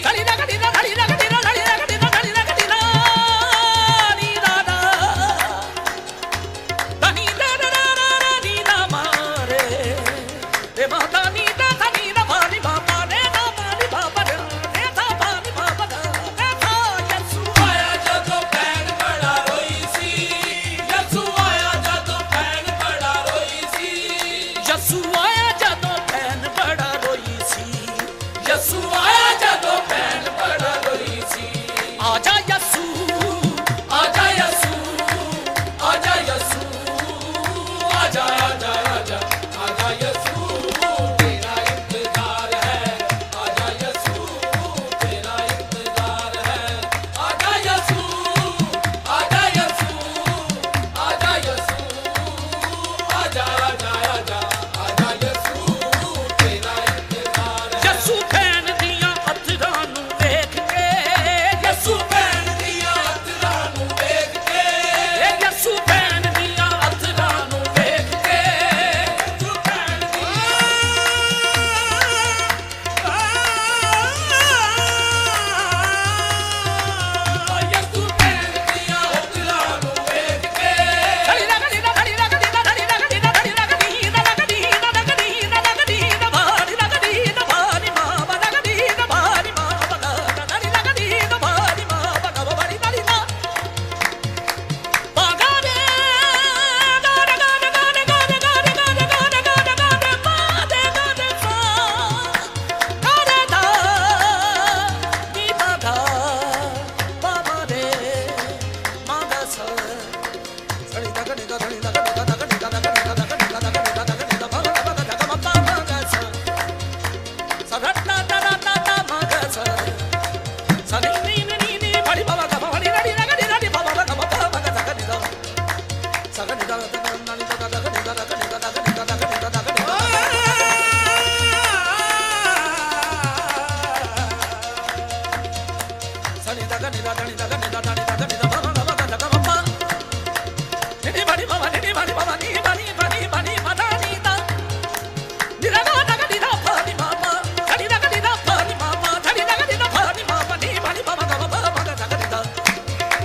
ਗੜੀ ਨਾ ਗੜੀ ਨਾ ਗੜੀ ਨਾ ਗੜੀ ਨਾ ਗੜੀ ਨਾ ਗੜੀ ਨਾ ਗੜੀ ਨਾ ਗੜੀ ਨਾ ਨੀ ਦਾ ਦਾ ਦਾਨੀ ਦਾ ਦਾ ਦਾ ਨੀ ਦਾ ਮਾਰੇ ਰੇ ਮਾਤਾ ਨੀ ਦਾ ਨੀ ਦਾ ਪਾਣੀ ਮਾਮਾ ਰੇ ਦਾ ਪਾਣੀ ਬਾਬਾ ਰੇ ਦਾ ਪਾਣੀ ਬਾਬਾ ਦਾ ਯਸੂ ਆਇਆ ਜਦੋਂ ਭੈਣ ਬੜਾ ਹੋਈ ਸੀ ਯਸੂ ਆਇਆ ਜਦੋਂ ਭੈਣ ਬੜਾ ਰੋਈ ਸੀ ਯਸੂ ਆਇਆ ਜਦੋਂ ਭੈਣ ਬੜਾ ਰੋਈ ਸੀ ਯਸੂ ਆਇਆ ਜਦੋਂ ਭੈਣ ਬੜਾ ਰੋਈ ਸੀ ਆਜਾ ਯਸੂ ਆਜਾ ਯਸੂ ਆਜਾ ਯਸੂ ਆਜਾ ਆਜਾ ਆਜਾ ਆਜਾ ਯਸੂ ਤੇਰਾ ਇੰਤਜ਼ਾਰ ਹੈ ਆਜਾ ਯਸੂ ਤੇਰਾ ਇੰਤਜ਼ਾਰ ਹੈ ਆਜਾ ਯਸੂ ਆਜਾ ਯਸੂ ਆਜਾ ਯਸੂ ਆਜਾ ਆਜਾ ਆਜਾ ਆਜਾ ਯਸੂ ਤੇਰਾ ਇੰਤਜ਼ਾਰ ਹੈ ਯਸੂ ਭੈਣ ਦੀਆਂ ਅੱਖਾਂ ਨੂੰ ਵੇਖ ਕੇ ਯਸੂ ਭੈਣ ਦੀਆਂ ਅੱਖਾਂ ਨੂੰ ਵੇਖ ਕੇ ਯਸੂ ਭੈਣ ਦੀਆਂ ਅੱਖਾਂ ਨੂੰ ਵੇਖ ਕੇ ਯਸੂ ਭੈਣ ਯਸੂ ਭੈਣ ਦੀਆਂ ਅੱਖਾਂ ਨੂੰ ਵੇਖ ਕੇ ਧੜੀ ਨਾ ਧੜੀ ਨਾ ਧੜੀ ਨਾ ਧੜੀ ਨਾ ਧੜੀ ਨਾ ਧੜੀ ਨਾ ਧੜੀ ਨਾ ਧੜੀ ਨਾ ਧੜੀ ਨਾ ਧੜੀ ਨਾ ਧੜੀ ਨਾ ਭਾਰੀ ਨਾ ਧੜੀ ਨਾ ਭਾਰੀ ਮਾਂ ਬਾ ਧੜੀ ਨਾ ਭਾਰੀ ਮਾਂ ਬਾ ਧੜੀ ਨਾ ਧੜੀ ਨਾ ਭਾਰੀ ਮਾਂ ਬਾ ਭਾਰੀ ਧੜੀ ਨਾ ਬਾਗਾ ਦੇ ਗਾ ਗਾ ਗਾ ਗਾ ਗਾ ਗਾ ਗਾ ਗਾ ਗਾ ਗਾ ਗਾ ਗਾ ਮਾ ਦੇ ਗਾ ਦੇ ਸਾ ਗਾ ਦੇ ਦਾ ਨੀ ਬਾਗਾ ਬਾਬਾ ਦੇ ਮਾ ਦਾ ਸਾ ਸੜੀ ਦਾ ਗਣੀ ਦਾ ਧਣੀ ਦਾ ਗਣੀ ਦਾ ਗਣੀ ਦਾ ਗਣੀ ਦਾ ਗਣੀ ਦਾ ਗਣੀ ਦਾ ਗਣੀ ਦਾ ਬਾਬਾ ਬਾਬਾ ਦਾ ਗਮ ਬਾਬਾ ਦਾ ਸਾ ਸੜਨਾ ਦਾ ਦਾ ਦਾ ਮਾ ਗਾ ਸਾ ਸੜੀ ਨੀ ਨੀ ਨੀ ਬੜੀ ਬਾਬਾ ਦਾ ਬੜੀ ਰੜੀ ਰੜੀ ਰੜੀ ਬਾਬਾ ਦਾ ਗਮ ਬਾਬਾ ਦਾ ਗਣੀ ਦਾ ਸਗਣੀ ਦਾ ਨਾਨੀ ਦਾ ਦਾ ਗਣੀ ਦਾ ਗਣੀ ਦਾ ਗਣੀ ਦਾ ਗਣੀ ਦਾ ਗਣੀ ਦਾ ਸਣੀ ਦਾ ਗਣੀ ਦਾ ਗਣੀ ਦਾ ਗਣੀ ਦਾ ਗਣੀ ਦਾ ਗਣੀ ਦਾ ਬਾਬਾ ਬਾਬਾ ਦਾ ਗਮ ਬਾਬਾ ਨੀ ਬੜੀ ਬਾਬਾ ਨੀ ਬੜੀ ਬਾਬਾ ਨੀ ਬੜੀ ਬੜੀ ਬੜੀ ਮਾਤਾ ਨੀ ਦਾ ਨੀ ਦਾ ਦਾ ਗਣੀ ਦਾ ਪਾਣੀ ਮਾਮਾ ਗਣੀ ਦਾ ਗਣੀ ਦਾ ਪਾਣੀ ਮਾਮਾ ਗਣੀ ਦਾ ਗਣੀ ਦਾ ਪਾਣੀ ਮਾਮਾ ਨੀ ਬੜੀ ਬਾਬਾ ਦਾ ਬਾਬਾ ਦਾ ਗਣੀ ਦਾ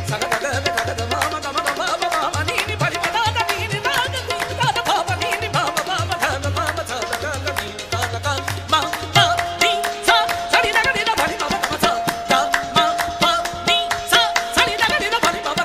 ਸਗਦਾ ਗਾ ਗਾ ਮਾਮਾ ਦਾ ਬਾਬਾ ਮਾਮਾ ਨੀ ਬੜੀ ਮਾਤਾ ਦਾ ਨੀ ਦਾ ਗਣੀ ਦਾ ਬਾਬਾ ਨੀ ਮਾਮਾ ਬਾਬਾ ਦਾ ਮਾਮਾ ਦਾ ਗਾ ਨੀ ਦਾ ਗਾ ਮਾ ਤਾ ਨੀ ਸਾ ਸੜੀ ਦਾ ਗਣੀ ਦਾ ਬੜੀ ਬਾਬਾ ਦਾ ਸਾ ਗਾ ਮਾ ਪਾ ਨੀ ਸਾ ਸੜੀ ਦਾ ਗਣੀ ਦਾ ਬੜੀ ਬਾਬਾ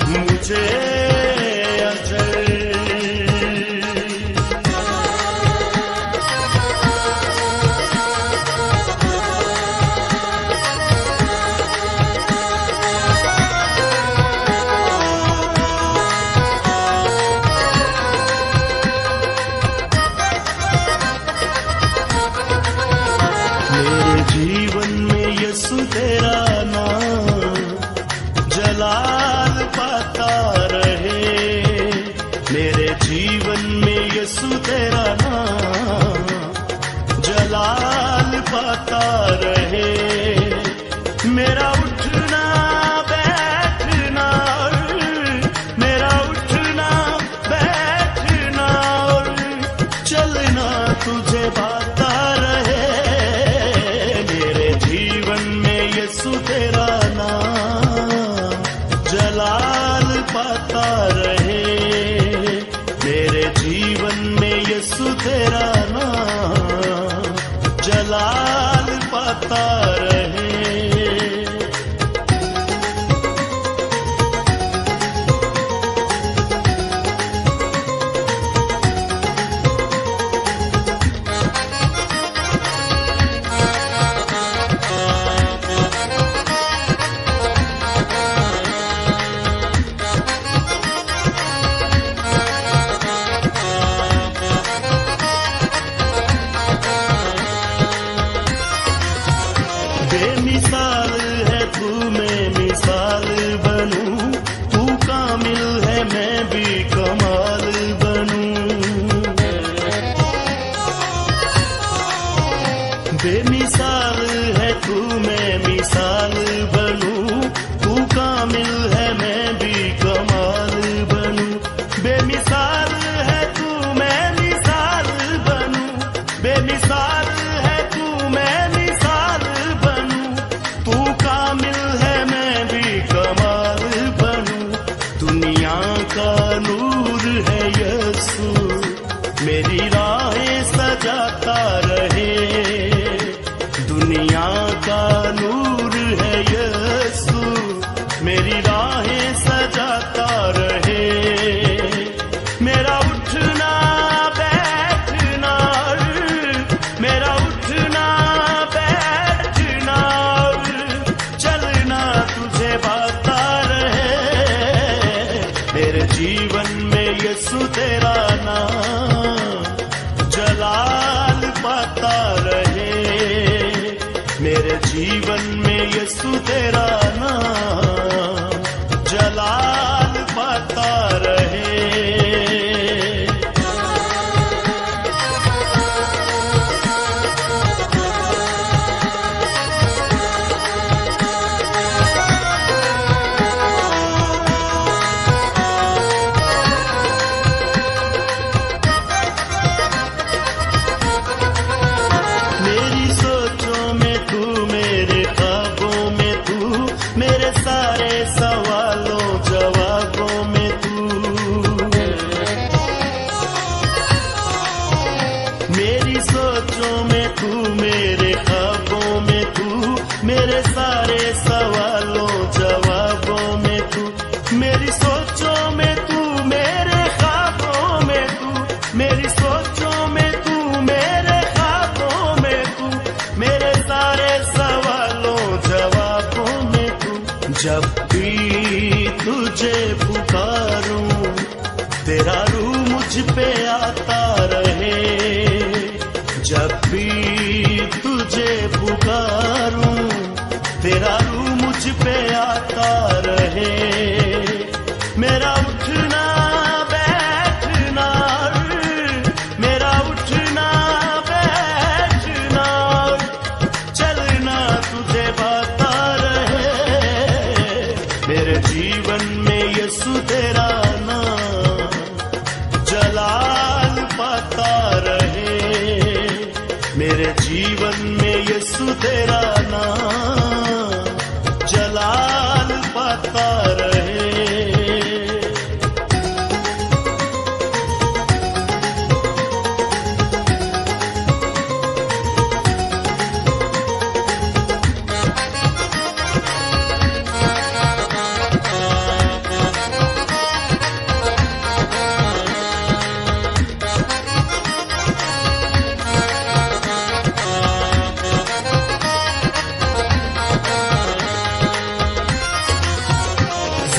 मुझे अजय। मेरे जीवन में यीशु तेरा नाम जलाल पाता रहे। मेरे जीवन में यीशु तेरा नाम जलाल पाता रहे। मेरा उठना बैठना, मेरा उठना बैठना और चलना तुझे पाता रहे। मेरे जीवन में यीशु तेरा नाम जलाल पाता रहे। मेरे जीवन में यीशु तेरा नाम जलाल पाता रहे। बेमिसाल है तू, मैं मिसाल बनूं। तू कामिल है, मैं भी कमाल बनूं। बेमिसाल है तू, मैं मिसाल बनूं। तू कामिल है, मैं भी कमाल बनूं। बेमिसाल है तू, मैं मिसाल बनूं। बेमिसाल है तू, मैं मिसाल बनूं। तू कामिल है, मैं भी कमाल बनूं। दुनिया का नूर है यीशु, मेरी राहें सजाता रहे। दुनिया का नूर है यीशु, मेरी राहें सजाता रहे। मेरा उठना बैठना, मेरा उठना बैठना चलना तुझे पाता रहे। मेरे जीवन में यीशु तेरा नाम जलाल पाता रहे। मेरे जीवन में यीशु तेरा नाम जलाल पाता रहे। मेरी सोचों में तू, मेरे ख्वाबों में तू, मेरे सारे सवालों जवाबों में तू। मेरी सोचों में तू, मेरे ख्वाबों में तू, मेरे सारे सवालों जवाबों में तू। मेरी सोचों में तू, मेरे ख्वाबों में तू, मेरी सोचों में तू, मेरे ख्वाबों में तू, मेरे सारे सवालों जवाबों में तू। जब भी तुझे पुकारूं, तेरा रूह मुझ पे आता रहे। जब भी तुझे पुकारूं, तेरा रूह मुझ पे आता रहे। मेरा उठना बैठना, मेरा उठना बैठना चलना तुझे पाता रहे। मेरे जीवन में यीशु तेरा नाम जलाल पाता रहे। मेरे जीवन में यीशु तेरा नाम जलाल पाता रहे।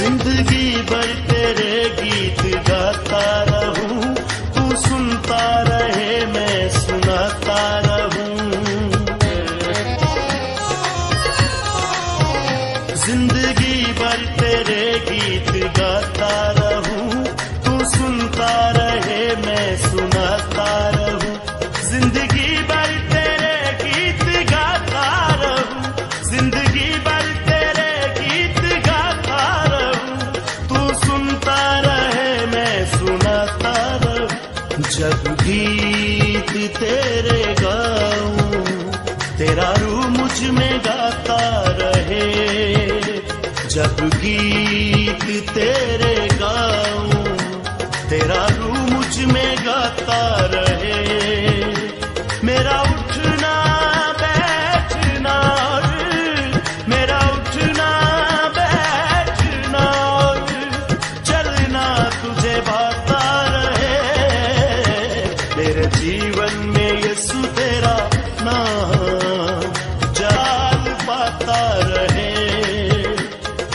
जिंदगी भर तेरे गीत गाता रहूं, तू सुनता रहे मैं सुनाता रहूं। जिंदगी भर तेरे गीत गाता रहूं, तू सुनता रहे मैं सुनाता रहूं। जिंदगी भर तेरे गीत गाता रहूं, जिंदगी भर तेरे गीत गाता रहूं, तू सुनता रहे मैं सुनाता रहूं। जब गीत तेरे गाऊं, तेरा रूह मुझ में गाता रहे। जब गीत तेरे गाऊं, तेरा रूह मुझ में गाता रहे। मेरा उठना बैठना और मेरा उठना बैठना और चलना तुझे भाता रहे। मेरे जीवन में यीशु तेरा नाम जाल पाता रहे।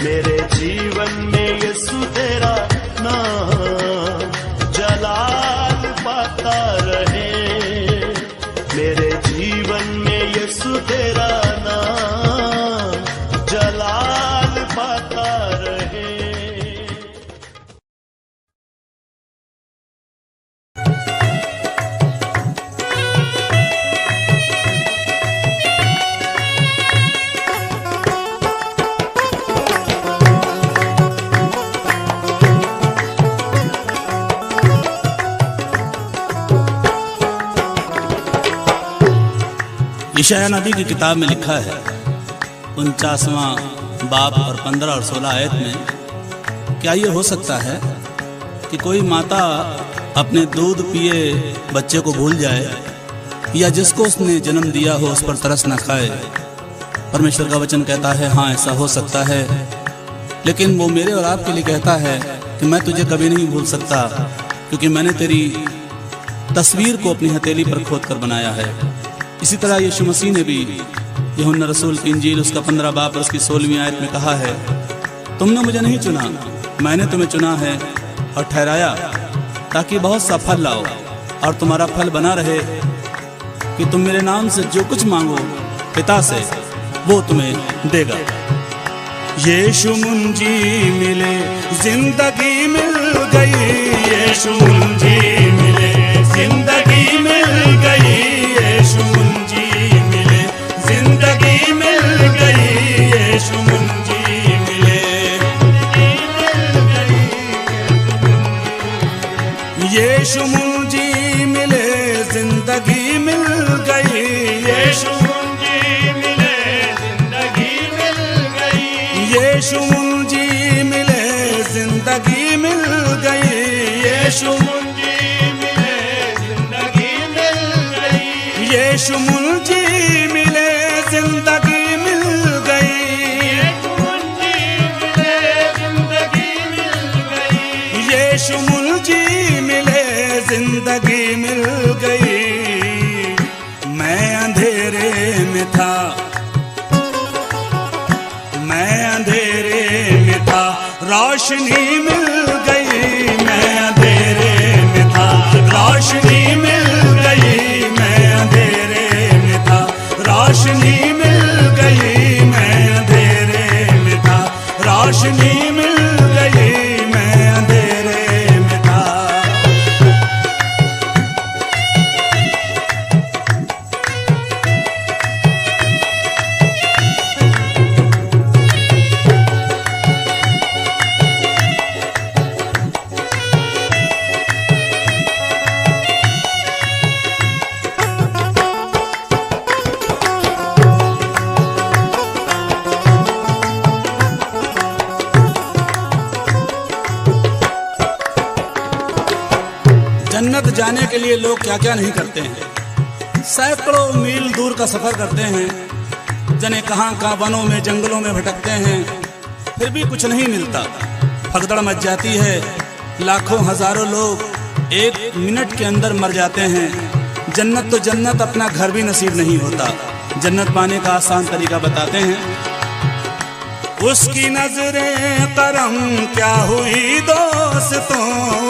मेरे जीवन में यीशु तेरा नाम जलाल पाता रहे। मेरे जीवन में यीशु तेरा नाम जलाल पाता रहे। यशायाह नबी की किताब में लिखा है 49वां बाब और 15 और 16 आयत में, क्या ये हो सकता है कि कोई माता अपने दूध पिए बच्चे को भूल जाए, या जिसको उसने जन्म दिया हो उस पर तरस न खाए। परमेश्वर का वचन कहता है हाँ ऐसा हो सकता है, लेकिन वो मेरे और आपके लिए कहता है कि मैं तुझे कभी नहीं भूल सकता, क्योंकि मैंने तेरी तस्वीर को अपनी हथेली पर खोद कर बनाया है। इसी तरह यीशु मसीह ने भी यूहन्ना रसूल की इंजील उसका 15 बाब और उसकी 16वीं आयत में कहा है, तुमने मुझे नहीं चुना, मैंने तुम्हें चुना है और ठहराया ताकि बहुत सा फल लाओ और तुम्हारा फल बना रहे, कि तुम मेरे नाम से जो कुछ मांगो पिता से वो तुम्हें देगा। यीशु मुझे मिले जिंदगी मिल गई, यीशु मुझे मिले जिंदगी मिल गई, यीशु मुझे मिले जिंदगी मिल गई, यीशु मुझे मिले यीशु मुझे मिले जिंदगी मिल गई, यीशु मुझे मिले जिंदगी मिल गई, यीशु मुझे मिले जिंदगी मिल गई, यीशु मुझे मिले जिंदगी मिल गई, यीशु मुझे मिले जिंदगी मिल गई, यीशु मुझे मिले जिंदगी मिल गई। मैं अंधेरे में था, मैं अंधेरे में था, रोशनी मिल गई, मैं अंधेरे में था, रोशनी मिल गई, मैं अंधेरे में था, रोशनी मिल गई, मैं अंधेरे में था, रोशनी मिल गई, मैं अंधेरे में था। जन्नत जाने के लिए लोग क्या क्या नहीं करते हैं। सैकड़ों मील दूर का सफर करते हैं, जने कहां कहां वनों में जंगलों में भटकते हैं, फिर भी कुछ नहीं मिलता। भगदड़ मच जाती है, लाखों हजारों लोग एक मिनट के अंदर मर जाते हैं। जन्नत तो जन्नत, अपना घर भी नसीब नहीं होता। जन्नत पाने का आसान तरीका बताते हैं। उसकी नजरें करम क्या हुई दोस्तों,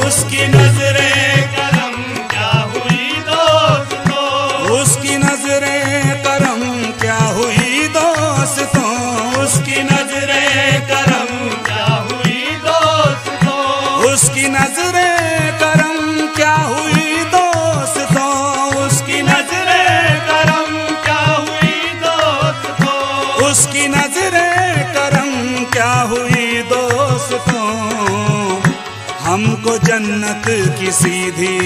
उसकी नजरें करम क्या हुई दोस्तों, उसकी नजरें करम क्या हुई दोस्तों, उसकी नजरें करम क्या हुई दोस्तों, उसकी नजरें करम क्या हुई दोस्तों, उसकी नजरें करम क्या हुई दोस्तों, उसकी नजरें करम क्या हुई दोस्तों। हमको जन्नत की सीधी,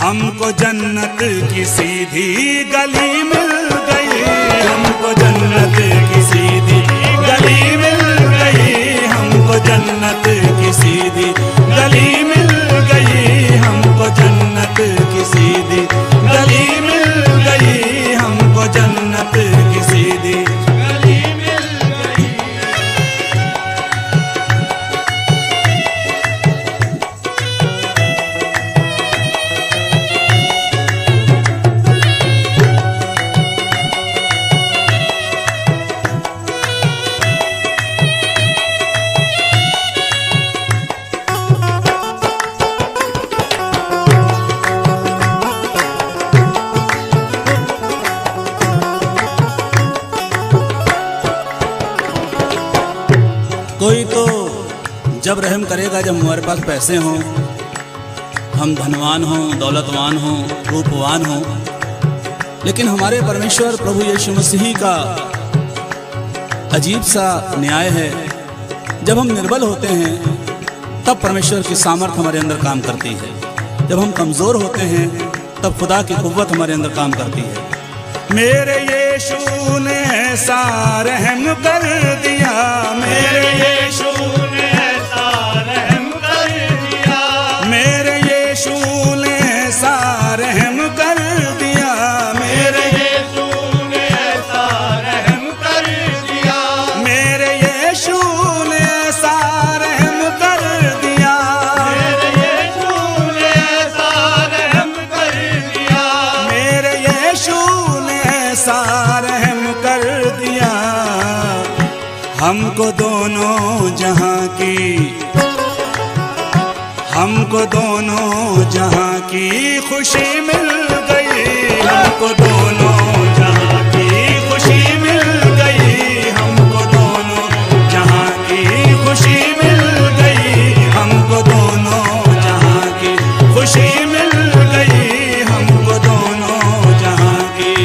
हमको जन्नत की सीधी गली मिल गई, हमको जन्नत की सीधी गली मिल गई, हमको जन्नत की सीधी गली मिल गई, हमको जन्नत की सीधी गली मिल गई, हमको जन्नत की सीधी गली मिल गई। कोई तो जब रहम करेगा जब हमारे पास पैसे हों, हम धनवान हों, दौलतवान हों, रूपवान हों, लेकिन हमारे परमेश्वर प्रभु यीशु मसीह का अजीब सा न्याय है। जब हम निर्बल होते हैं तब परमेश्वर की सामर्थ हमारे अंदर काम करती है, जब हम कमज़ोर होते हैं तब खुदा की कुव्वत हमारे अंदर काम करती है। मेरे यीशु ने ऐसा रहम कर दिया, मेरे यीशु ने ऐसा रहम कर दिया, मेरे यीशु ने ऐसा रहम कर दिया, मेरे यीशु ने ऐसा रहम कर दिया, मेरे यीशु ने ऐसा रहम कर दिया, मेरे यीशु ने ऐसा रहम कर दिया, मेरे यीशु ने ऐसा रहम कर दिया। हमको दोनों जहां की, हमको दोनों जहां की खुशी मिल गई, हमको दोनों जहां की खुशी मिल गई, हमको दोनों जहां की खुशी मिल गई, हमको दोनों जहां की खुशी मिल गई, हमको दोनों जहां की।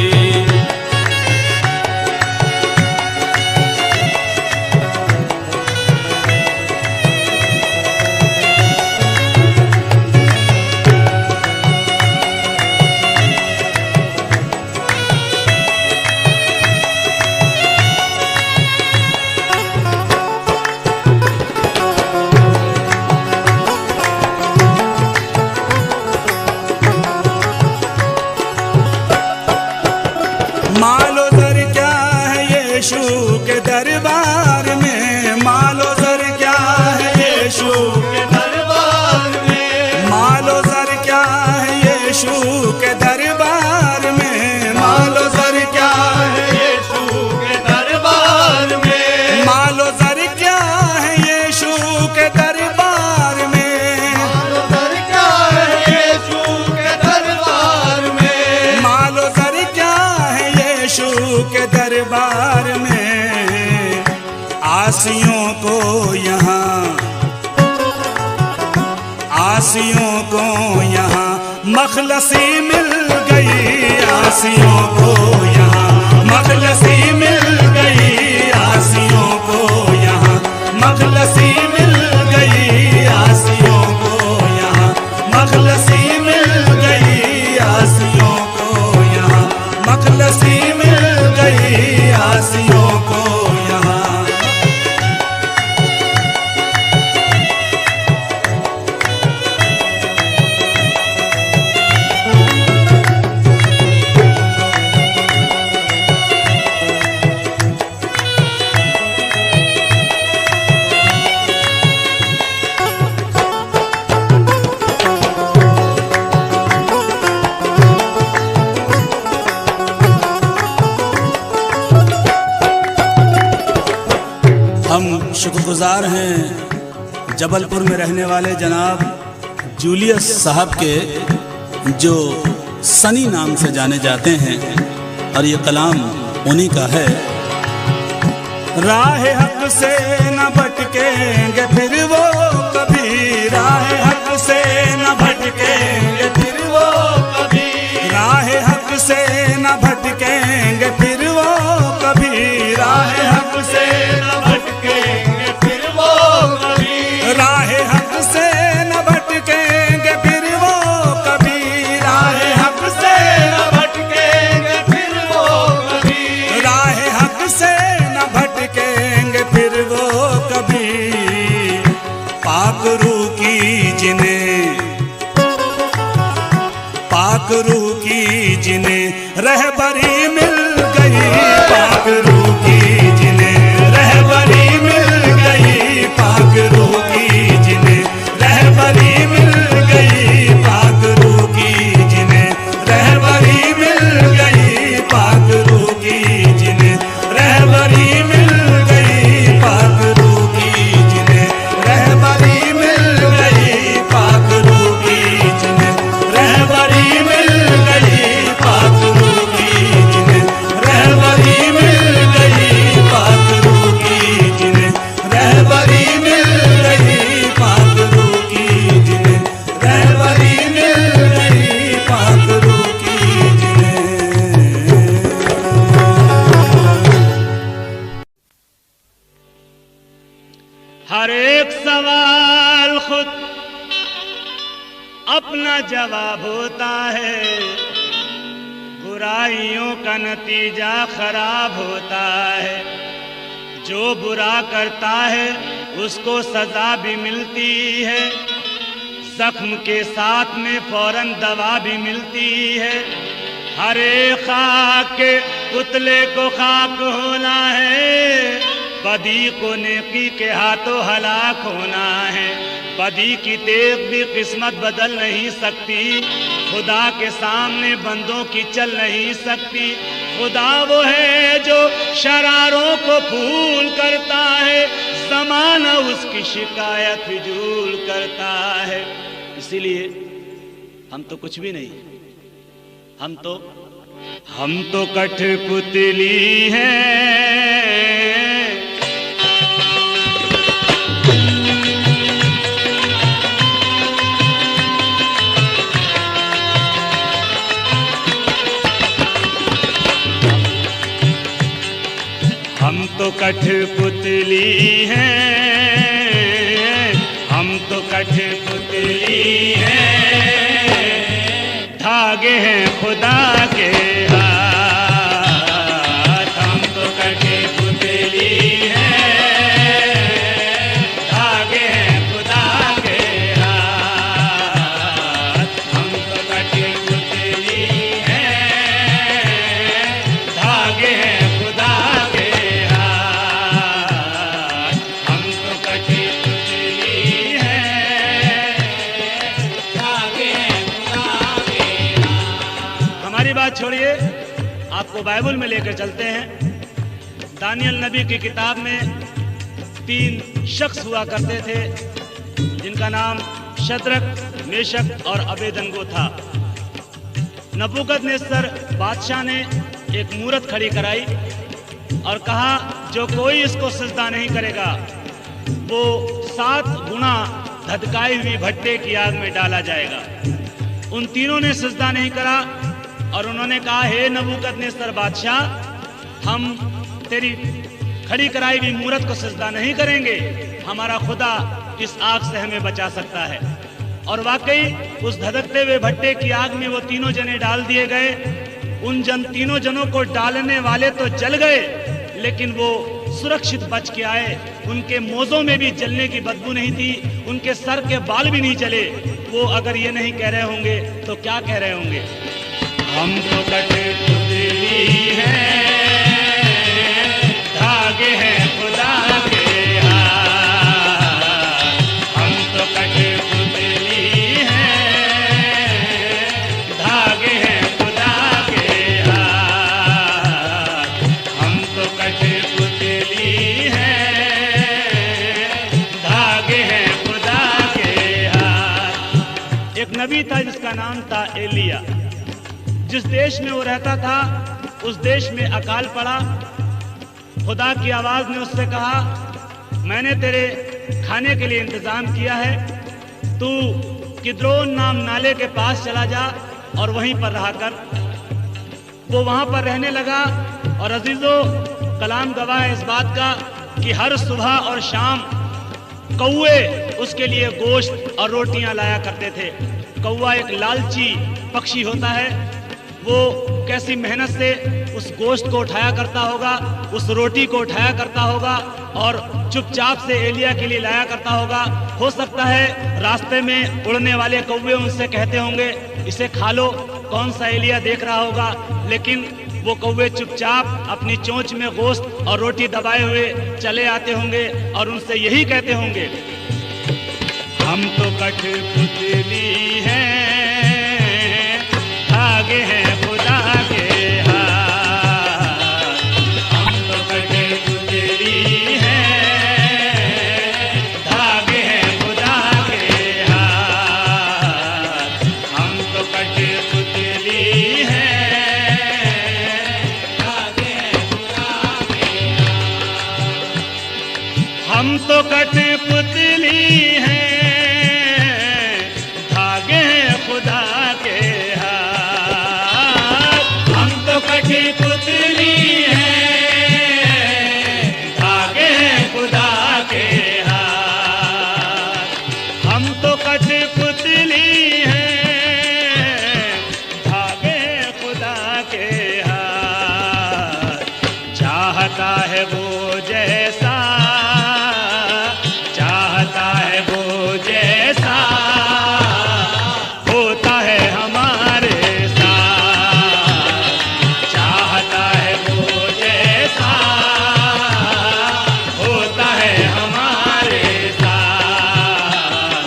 मालो दर क्या है यीशु के दरबार में, मालो दर क्या है यीशु के दरबार में, मालो दर क्या है यीशु के दरबार में, मालो दर क्या है यीशु के दरबार में, मालो दर क्या है यीशु के दरबार में, मालो दर क्या है यीशु के दरबार में, मालो दर क्या है यीशु के दरबार में। आसियों को यहाँ, आसियों को यहाँ मखलसी मिल गई, आसियों को यहाँ मखलसी मिल गई, आसियों को यहाँ मखलसी मिल गई, आसियों को यहाँ मखलसी मिल गई, आसियों को यहाँ मखलसी मिल गई, आसियों को यहाँ। शुक्रगुजार हैं जबलपुर में रहने वाले जनाब जूलियस साहब के, जो सनी नाम से जाने जाते हैं, और ये कलाम उन्हीं का है। राह हक से न भटकेंगे फिर वो कभी, राह हक से न भटकेंगे फिर वो कभी, राह हक से न भटकेंगे फिर वो कभी, राह हक से न भटकेंगे फिर वो कभी, राह हक से न भटकेंगे फिर वो कभी, राह हक से न भटकेंगे फिर वो कभी, राह हक से न भटकेंगे फिर वो कभी। पाक रूह की जिन्हें, पाक रूह की जिन्हें रहबरी मिल गई, पाक रूह की जिन्हें रहबरी मिल गई, पाक रूह की जिन्हें रहबरी मिल गई, पाक रूह की जिन्हें रहबरी मिल गई, पाक रूह की जिन्हें रहबरी मिल गई, पाक रूह की जिन्हें रहबरी मिल गई, पाक रूह की जिन्हें रहबरी मिल गई, पाक रूह की जिन्हें रहबरी मिल गई, पाक रूह की जिन्हें रहबरी मिल गई, पाक रूह की जिन्हें रहबरी मिल गई, पाक रूह की जिन्हें। हर एक सवाल खुद अपना जवाब होता है, बुराइयों का नतीजा खराब होता है, जो बुरा करता है उसको सजा भी मिलती है, जख्म के साथ में फौरन दवा भी मिलती है। हर एक खाक के पुतले को खाक होना है, बदी को नेकी के हाथों हलाक होना है, बदी की तेज भी किस्मत बदल नहीं सकती, खुदा के सामने बंदों की चल नहीं सकती। खुदा वो है जो शरारों को फूल करता है, ज़माना उसकी शिकायत फिजूल करता है। इसीलिए हम तो कुछ भी नहीं, हम तो कठपुतली हैं, हम तो कठपुतली हैं, हम तो कठपुतली हैं, धागे हैं खुदा के हाथ, हम तो कठपुतली हैं, धागे हैं खुदा के हाथ, हम तो कठपुतली हैं, धागे हैं खुदा के हाथ, हम तो कठपुतली हैं, धागे हैं खुदा के हाथ। हमारी बात छोड़िए, आपको बाइबल में लेकर चलते हैं। दानियल नबी की किताब में 3 शख्स हुआ करते थे, जिनका नाम शद्रक, मेशक और अबेदनगो था। नबूकदनेस्सर बादशाह ने एक मूरत खड़ी कराई और कहा, जो कोई इसको सजदा नहीं करेगा वो 7 गुना धधकाई हुई भट्टे की आग में डाला जाएगा। उन तीनों ने सजदा नहीं करा और उन्होंने कहा, हे नबूकदनेस्सर बादशाह, हम तेरी खड़ी कराई हुई मूरत को सजदा नहीं करेंगे, हमारा खुदा इस आग से हमें बचा सकता है। और वाकई उस धधकते हुए भट्टे की आग में वो तीनों जने डाल दिए गए। उन तीनों जनों को डालने वाले तो जल गए, लेकिन वो सुरक्षित बच के आए। उनके मोज़ों में भी जलने की बदबू नहीं थी, उनके सर के बाल भी नहीं जले। वो अगर ये नहीं कह रहे होंगे तो क्या कह रहे होंगे? हम तो कठपुतली हैं, धागे हैं खुदा के हाथ, हम तो कठपुतली हैं, धागे हैं खुदा के हाथ, हम तो कठपुतली हैं, नबी था जिसका नाम था एलिया। जिस देश में वो रहता था उस देश में अकाल पड़ा। खुदा की आवाज ने उससे कहा, मैंने तेरे खाने के लिए इंतजाम किया है, तू किद्रोन नाम नाले के पास चला जा और वहीं पर रहा कर। वो वहां पर रहने लगा और अजीजों, कलाम गवाह है इस बात का कि हर सुबह और शाम कौवे उसके लिए गोश्त और रोटियां लाया करते थे। कौवा एक लालची पक्षी होता है, वो कैसी मेहनत से उस गोश्त को उठाया करता होगा, उस रोटी को उठाया करता होगा और चुपचाप से एलिया के लिए लाया करता होगा। हो सकता है रास्ते में उड़ने वाले कौवे उनसे कहते होंगे, इसे खा लो, कौन सा एलिया देख रहा होगा, लेकिन वो कौवे चुपचाप अपनी चोंच में गोश्त और रोटी दबाए हुए चले आते होंगे और उनसे यही कहते होंगे, हम तो कठपुतली हैं, धागे हैं खुदा के हाथ। हम तो कठपुतली हैं, धागे हैं खुदा के हाथ। हम तो कठपुतली हैं, हम तो कठपुतली हैं, धागे हैं खुदा के हाथ। हम तो कठपुतली हैं, धागे हैं खुदा के हाथ। हम तो कठपुतली हैं, धागे हैं खुदा के हाथ। चाहता है वो जैसा, चाहता है वो जैसा, होता है हमारे साथ। चाहता है वो जैसा, होता है हमारे साथ।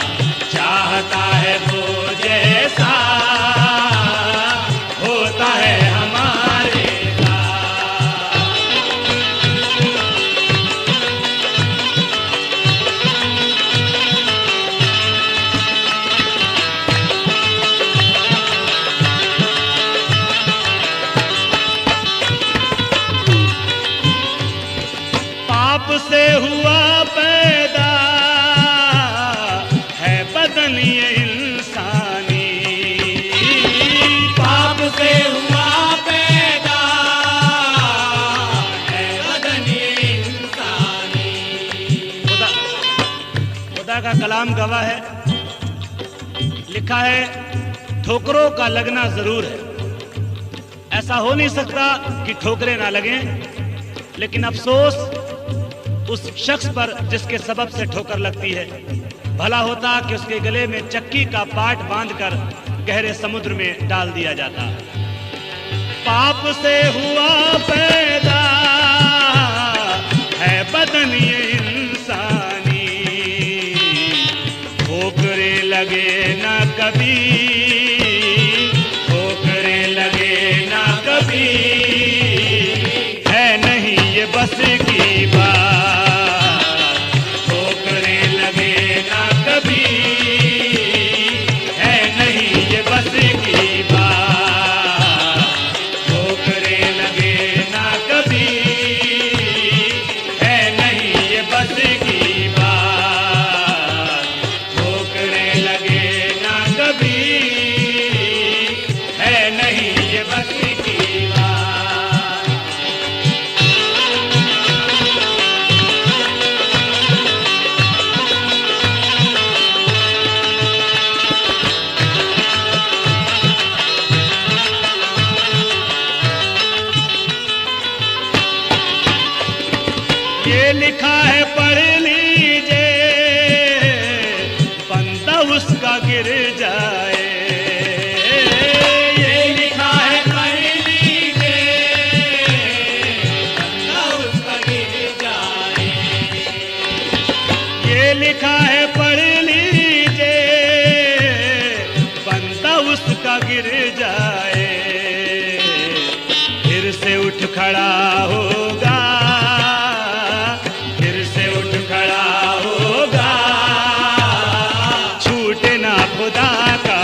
चाहता है वो जैसा, होता है हमारे साथ। पाप से हुआ पैदा है बदन ये इंसानी। पाप से हुआ पैदा है बदन ये इंसानी। खुदा का कलाम गवाह है, लिखा है ठोकरों का लगना जरूर है। ऐसा हो नहीं सकता कि ठोकरें ना लगें, लेकिन अफसोस उस शख्स पर जिसके सबब से ठोकर लगती है। भला होता कि उसके गले में चक्की का पाट बांधकर गहरे समुद्र में डाल दिया जाता। पाप से हुआ पैदा है बदन ये इंसानी, ठोकरे लगे ना कभी, ठोकरे लगे ना कभी, है नहीं ये बस की बात। ठोकरे लगे ना कभी, है नहीं ये बस की बात। ठोकरे लगे ना कभी, है नहीं ये बस की बात। ठोकरे लगे ना कभी, है नहीं ये बस की बात। ये लिखा है पढ़ लीजिए, बंदा उसका गिर जाए। ये लिखा है पढ़ लीजिए, बंदा उसका गिर जाए। ये लिखा है पढ़ लीजिए, बंदा उसका गिर जाए। फिर से उठ खड़ा होगा, फिर से उठ खड़ा होगा, छूटे ना खुदा का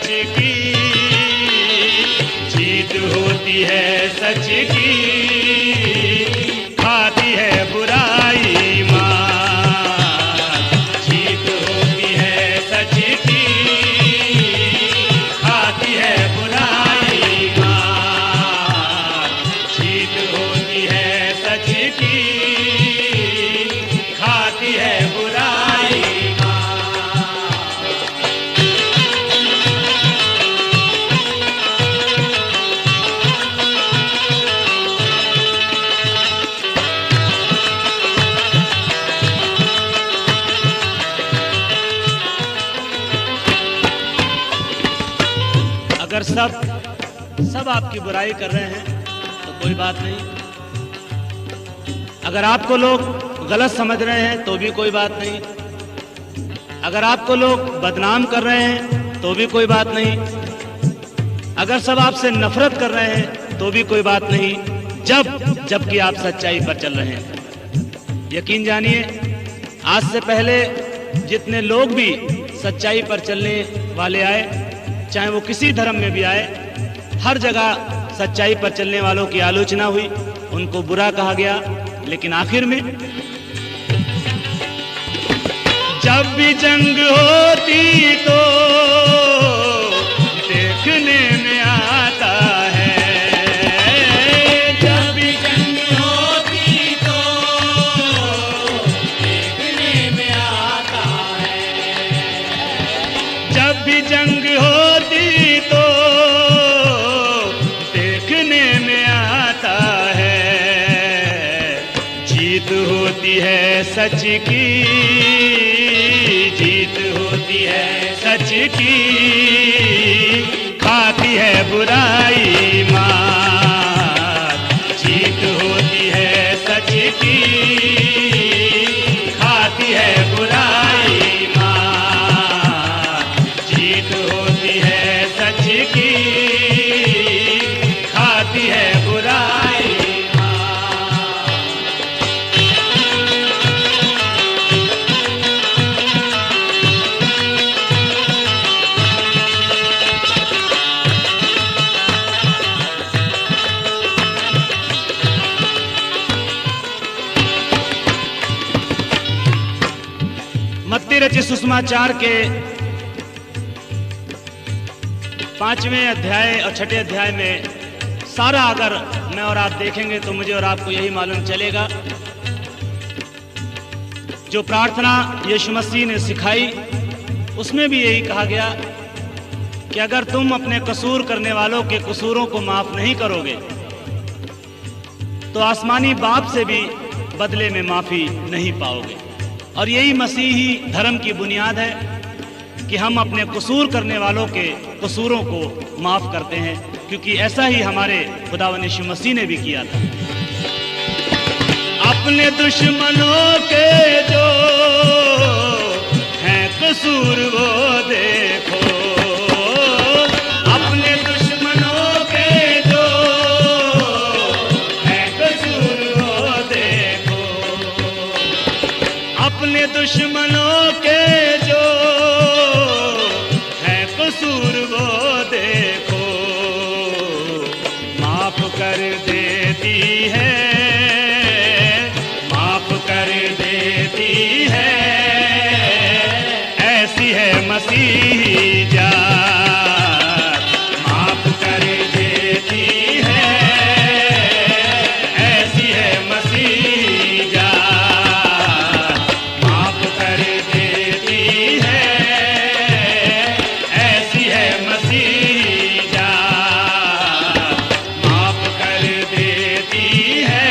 सच की, जीत होती है सच की, खाती है बुराई मात। जीत होती है सच की, खाती है बुराई मात। जीत होती है सच की, खाती है बुराई मात। अगर सब आपकी बुराई कर रहे हैं तो कोई बात नहीं। अगर आपको लोग गलत समझ रहे हैं तो भी कोई बात नहीं। अगर आपको लोग बदनाम कर रहे हैं तो भी कोई बात नहीं। अगर सब आपसे नफरत कर रहे हैं तो भी कोई बात नहीं, जबकि आप सच्चाई पर चल रहे हैं। यकीन जानिए, आज से पहले जितने लोग भी सच्चाई पर चलने वाले आए, चाहे वो किसी धर्म में भी आए, हर जगह सच्चाई पर चलने वालों की आलोचना हुई, उनको बुरा कहा गया। लेकिन आखिर में जब भी जंग होती तो देखने में आता है, जब भी जंग होती तो देखने में आता है, जब भी जंग होती तो देखने में आता है। जीत होती है सच की, जीत होती है सच की, खाती है बुराई मात। जीत होती है सच की, खाती है बुराई मात। जीत होती है सच की, खाती है बुराई मात। मत्ती रचित सुषमाचार के 5वें अध्याय और 6ठे अध्याय में सारा अगर मैं और आप देखेंगे तो मुझे और आपको यही मालूम चलेगा, जो प्रार्थना यीशु मसीह ने सिखाई उसमें भी यही कहा गया कि अगर तुम अपने कसूर करने वालों के कसूरों को माफ नहीं करोगे तो आसमानी बाप से भी बदले में माफी नहीं पाओगे। और यही मसीही धर्म की बुनियाद है कि हम अपने कसूर करने वालों के कसूरों को माफ करते हैं, क्योंकि ऐसा ही हमारे खुदावंद यीशु मसीह ने भी किया था। अपने दुश्मनों के जो हैं कसूर वो देखो, अपने दुश्मनों के जो हैं कसूर वो देखो, अपने दुश्मनों के जो हैं कसूर वो देखो। माफ कर देती है, माफ कर देती है, ऐसी है मसीही जात। माफ कर देती है, ऐसी है मसीही जात। माफ कर देती है, ऐसी है मसीही जात। माफ कर देती है,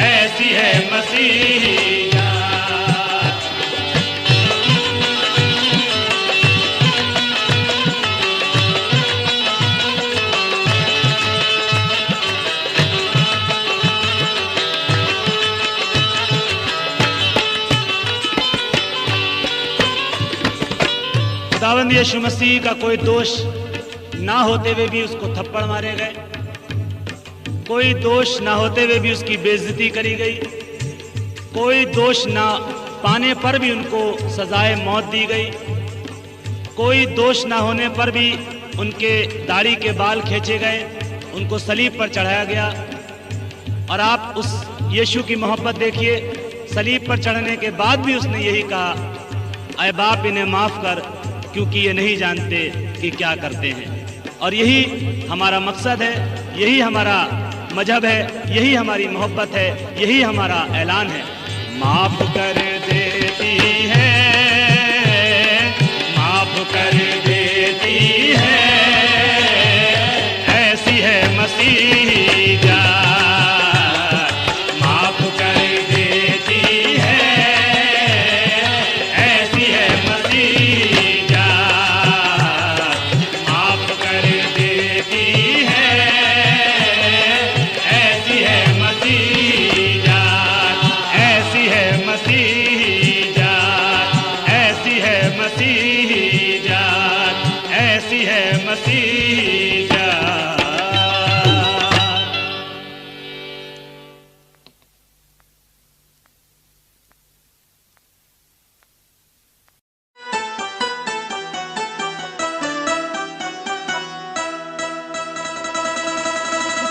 ऐसी है मसीही जात। खुदावंद यीशु मसीह का कोई दोष ना होते हुए भी उसको थप्पड़ मारे गए, कोई दोष ना होते हुए भी उसकी बेइज्जती करी गई, कोई दोष ना पाने पर भी उनको सजाए मौत दी गई। कोई दोष ना होने पर भी उनके दाढ़ी के बाल खींचे गए, उनको सलीब पर चढ़ाया गया। और आप उस यीशु की मोहब्बत देखिए, सलीब पर चढ़ने के बाद भी उसने यही कहा, ऐ बाप इन्हें माफ़ कर, क्योंकि ये नहीं जानते कि क्या करते हैं। और यही हमारा मकसद है, यही हमारा मजहब है, यही हमारी मोहब्बत है, यही हमारा ऐलान है। माफ़ कर देती है, माफ़ कर देती है, ऐसी है मसीह जान। माफ़ कर देती है, ऐसी है मसीह जान। माफ़ कर देती है, ऐसी है मसीह जान, ऐसी है मसीह जान, ऐसी है मसीह जान, ऐसी है मसीह जान।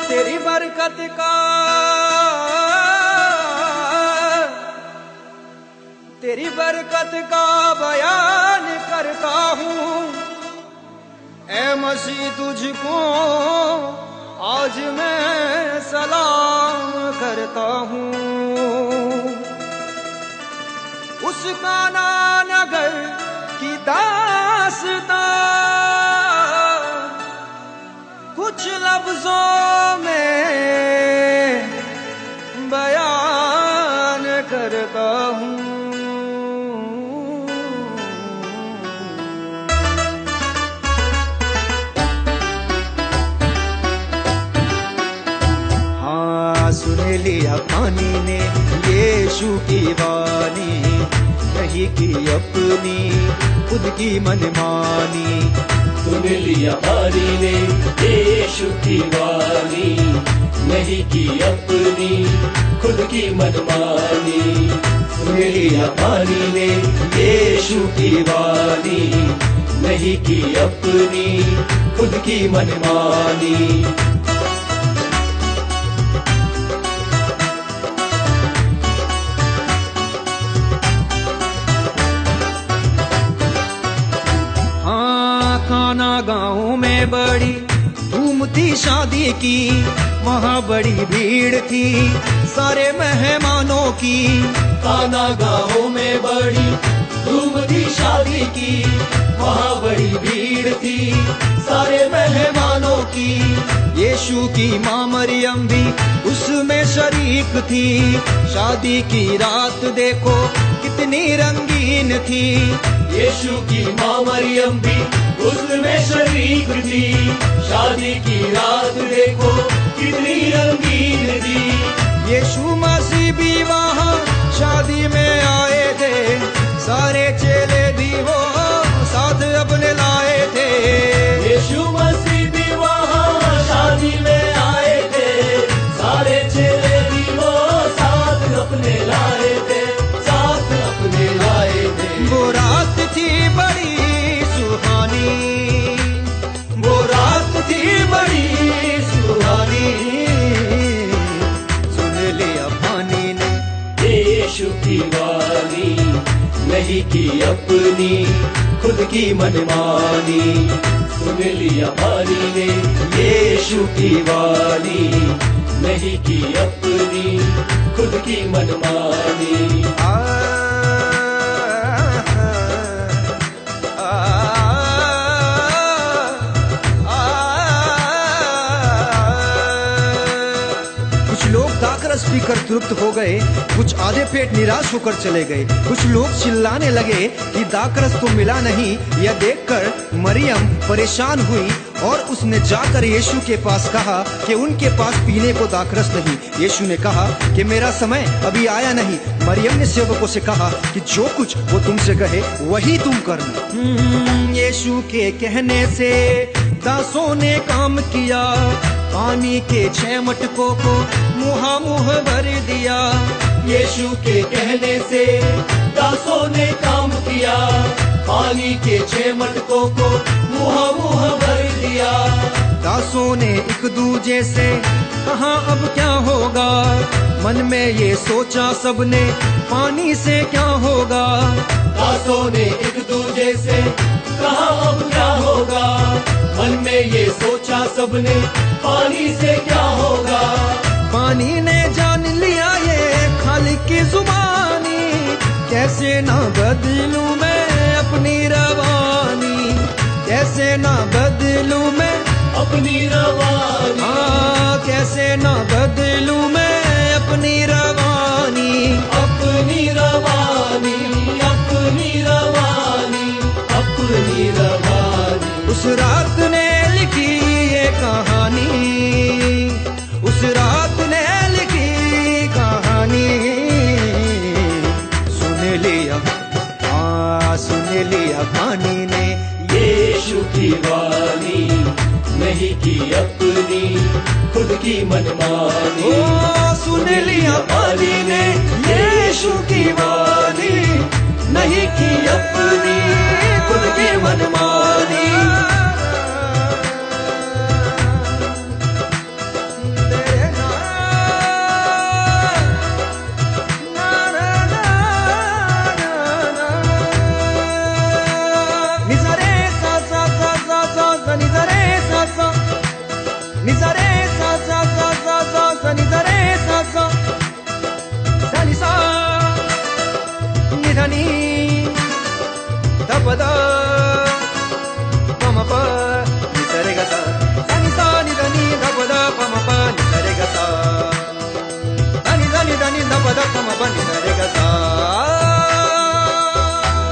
तेरी बरकत का, तेरी बरकत का बयान करता हूँ। ऐ मसीह तुझको आज मैं सलाम करता हूँ। उस काना नगर की दास्तां कुछ लफ्जों में बयान करता हूँ। हाँ, सुन लिया पानी ने यीशु की वाणी, नहीं की अपनी खुद की मनमानी। सुन लिया पानी ने यीशु की वाणी, नहीं की अपनी खुद की मनमानी। सुन लिया पानी ने यीशु की वाणी, नहीं की अपनी खुद की मनमानी। काना गाँव में बड़ी धूम थी शादी की, वहाँ बड़ी भीड़ थी सारे मेहमानों की। काना गाँव में बड़ी धूम थी शादी की, वहाँ बड़ी भीड़ थी सारे मेहमानों की। यीशु की माँ मरियम भी उसमें शरीक थी। शादी की रात देखो कितनी रंगीन थी। यीशु की माँ मरियम भी उसमें शरीक थी। शादी की रात देखो कितनी रंगीन थी। यीशु मसीह भी वहाँ शादी में आए थे, सारे चेले भी वो साथ अपने लाए थे। यीशु मसीह भी वहाँ शादी में आए थे, सारे चेले भी वो साथ अपने लाए थे, साथ अपने लाए थे। वो रात थी बड़ी सुहानी, वो रात थी बड़ी सुहानी। सुन लिया पानी ने यीशु की वाणी, नहीं की अपनी खुद की मनमानी। सुन लिया पानी ने यीशु की वाणी, नहीं की अपनी खुद की मनमानी। कुछ लोग दाखरस पीकर तृप्त हो गए, कुछ आधे पेट निराश होकर चले गए। कुछ लोग चिल्लाने लगे कि दाखरस तो मिला नहीं। यह देखकर मरियम परेशान हुई और उसने जाकर यीशु के पास कहा कि उनके पास पीने को दाखरस नहीं। यीशु ने कहा कि मेरा समय अभी आया नहीं। मरियम ने सेवकों से कहा कि जो कुछ वो तुमसे कहे वही तुम करना। यीशु के कहने से दासों ने काम किया, पानी के 6 मटकों को मुँह भर दिया। यीशु के कहने से दासों ने काम किया, पानी के 6 मटकों को मुँह भर दिया। दासों ने एक दूजे से कहा अब क्या होगा, मन में ये सोचा सबने पानी से क्या होगा। दासों ने एक दूजे से कहा अब क्या होगा, मन में ये सोचा सबने पानी से क्या होगा। पानी ने जान लिया ये खालिक की जुबानी, कैसे ना बदलूं मैं अपनी रवानी, कैसे ना बदलूं मैं अपनी रवानी। हाँ, कैसे ना बदलूं मैं अपनी रवानी। अपनी रवानी, अपनी रवानी, अपनी रवानी। उस रात ने लिखी ये कहानी, उस रात ने लिखी कहानी। सुन लिया, हाँ सुन लिया पानी ने यीशु की वाणी, नहीं की अपनी खुद की मनमानी। ओ सुन लिया पानी ने यीशु की वाणी, नहीं की अपनी खुद की मनमानी। Dapada, pama pa, ni sa re ga sa. Sa ni sa ni da ni dapada, pama pa, ni sa re ga sa. Sa ni da ni dapada, pama pa, ni sa re ga sa.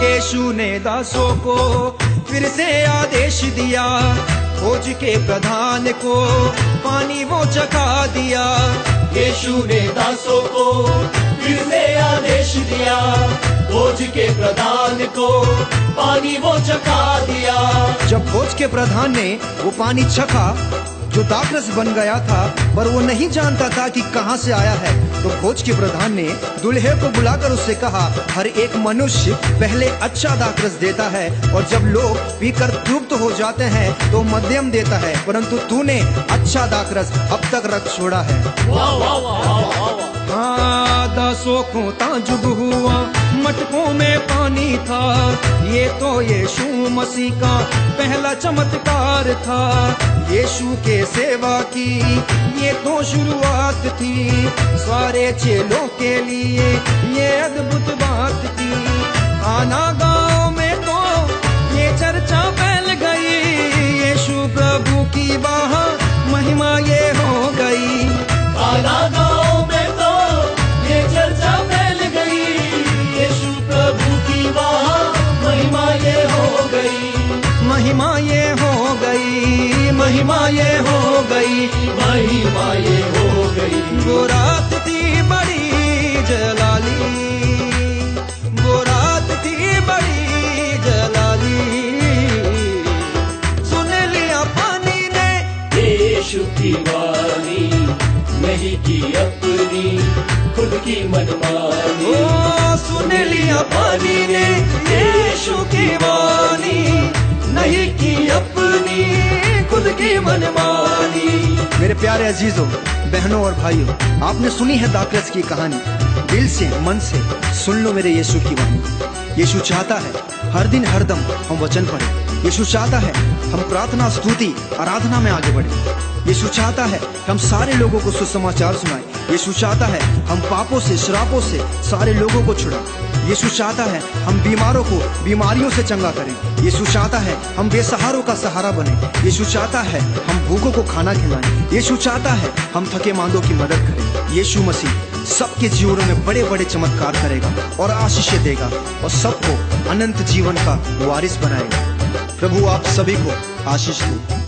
यीशु ने दासों को फिर से आदेश दिया, खोज के प्रधान को पानी वो चखा दिया। यीशु ने दासों को फिर से आदेश दिया, खोज के प्रधान को पानी वो चखा दिया। जब खोज के प्रधान ने वो पानी चखा जो दाखरस बन गया था, पर वो नहीं जानता था कि कहाँ से आया है, तो खोज के प्रधान ने दूल्हे को बुलाकर उससे कहा, हर एक मनुष्य पहले अच्छा दाखरस देता है और जब लोग पीकर तृप्त हो जाते हैं तो मध्यम देता है, परंतु तूने अच्छा दाखरस अब तक रख छोड़ा है। वाह वाह वाह वाह वाह। हाँ, दासों को ताजुब हुआ, मटकों में पानी था, ये तो यीशु मसीह का पहला चमत्कार था। यीशु के सेवा की ये तो शुरुआत थी, सारे चेलों के लिए ये अद्भुत बात थी। आना गांव में तो ये चर्चा फैल गई, यीशु प्रभु की वहाँ महिमा ये हो गई। आना गांव में तो ये चर्चा फैल गई, यीशु प्रभु की वहाँ महिमा ये हो गई। महिमा ये हो गई, महिमा ये हो गई, महिमा ये हो गई। वो रात थी बड़ी जलाली, वो रात थी बड़ी जलाली। सुन लिया पानी ने यीशु की वाणी, नहीं की अपनी खुद की मनमानी। ओ सुन लिया पानी ने यीशु की वाणी, नहीं की अपनी खुद की मनमानी। मेरे प्यारे अजीजों, बहनों और भाइयों, आपने सुनी है दाखरस की कहानी। दिल से मन से सुन लो मेरे यीशु की वाणी। यीशु चाहता है हर दिन हर दम हम वचन पढ़ें। यीशु चाहता है हम प्रार्थना स्तुति आराधना में आगे बढ़ें। यीशु चाहता है हम सारे लोगों को सुसमाचार सुनाएं। यीशु चाहता है हम पापों से श्रापों से सारे लोगों को छुड़ाएं। यीशु चाहता है हम बीमारों को बीमारियों से चंगा करें। यीशु चाहता है हम बेसहारों का सहारा बने। यीशु चाहता है हम भूखों को खाना खिलाएं। यीशु चाहता है हम थके मांदों की मदद करें। यीशु मसीह सबके जीवनों में बड़े बड़े चमत्कार करेगा और आशीषें देगा और सबको अनंत जीवन का वारिस बनाएगा। प्रभु आप सभी को आशीष दे।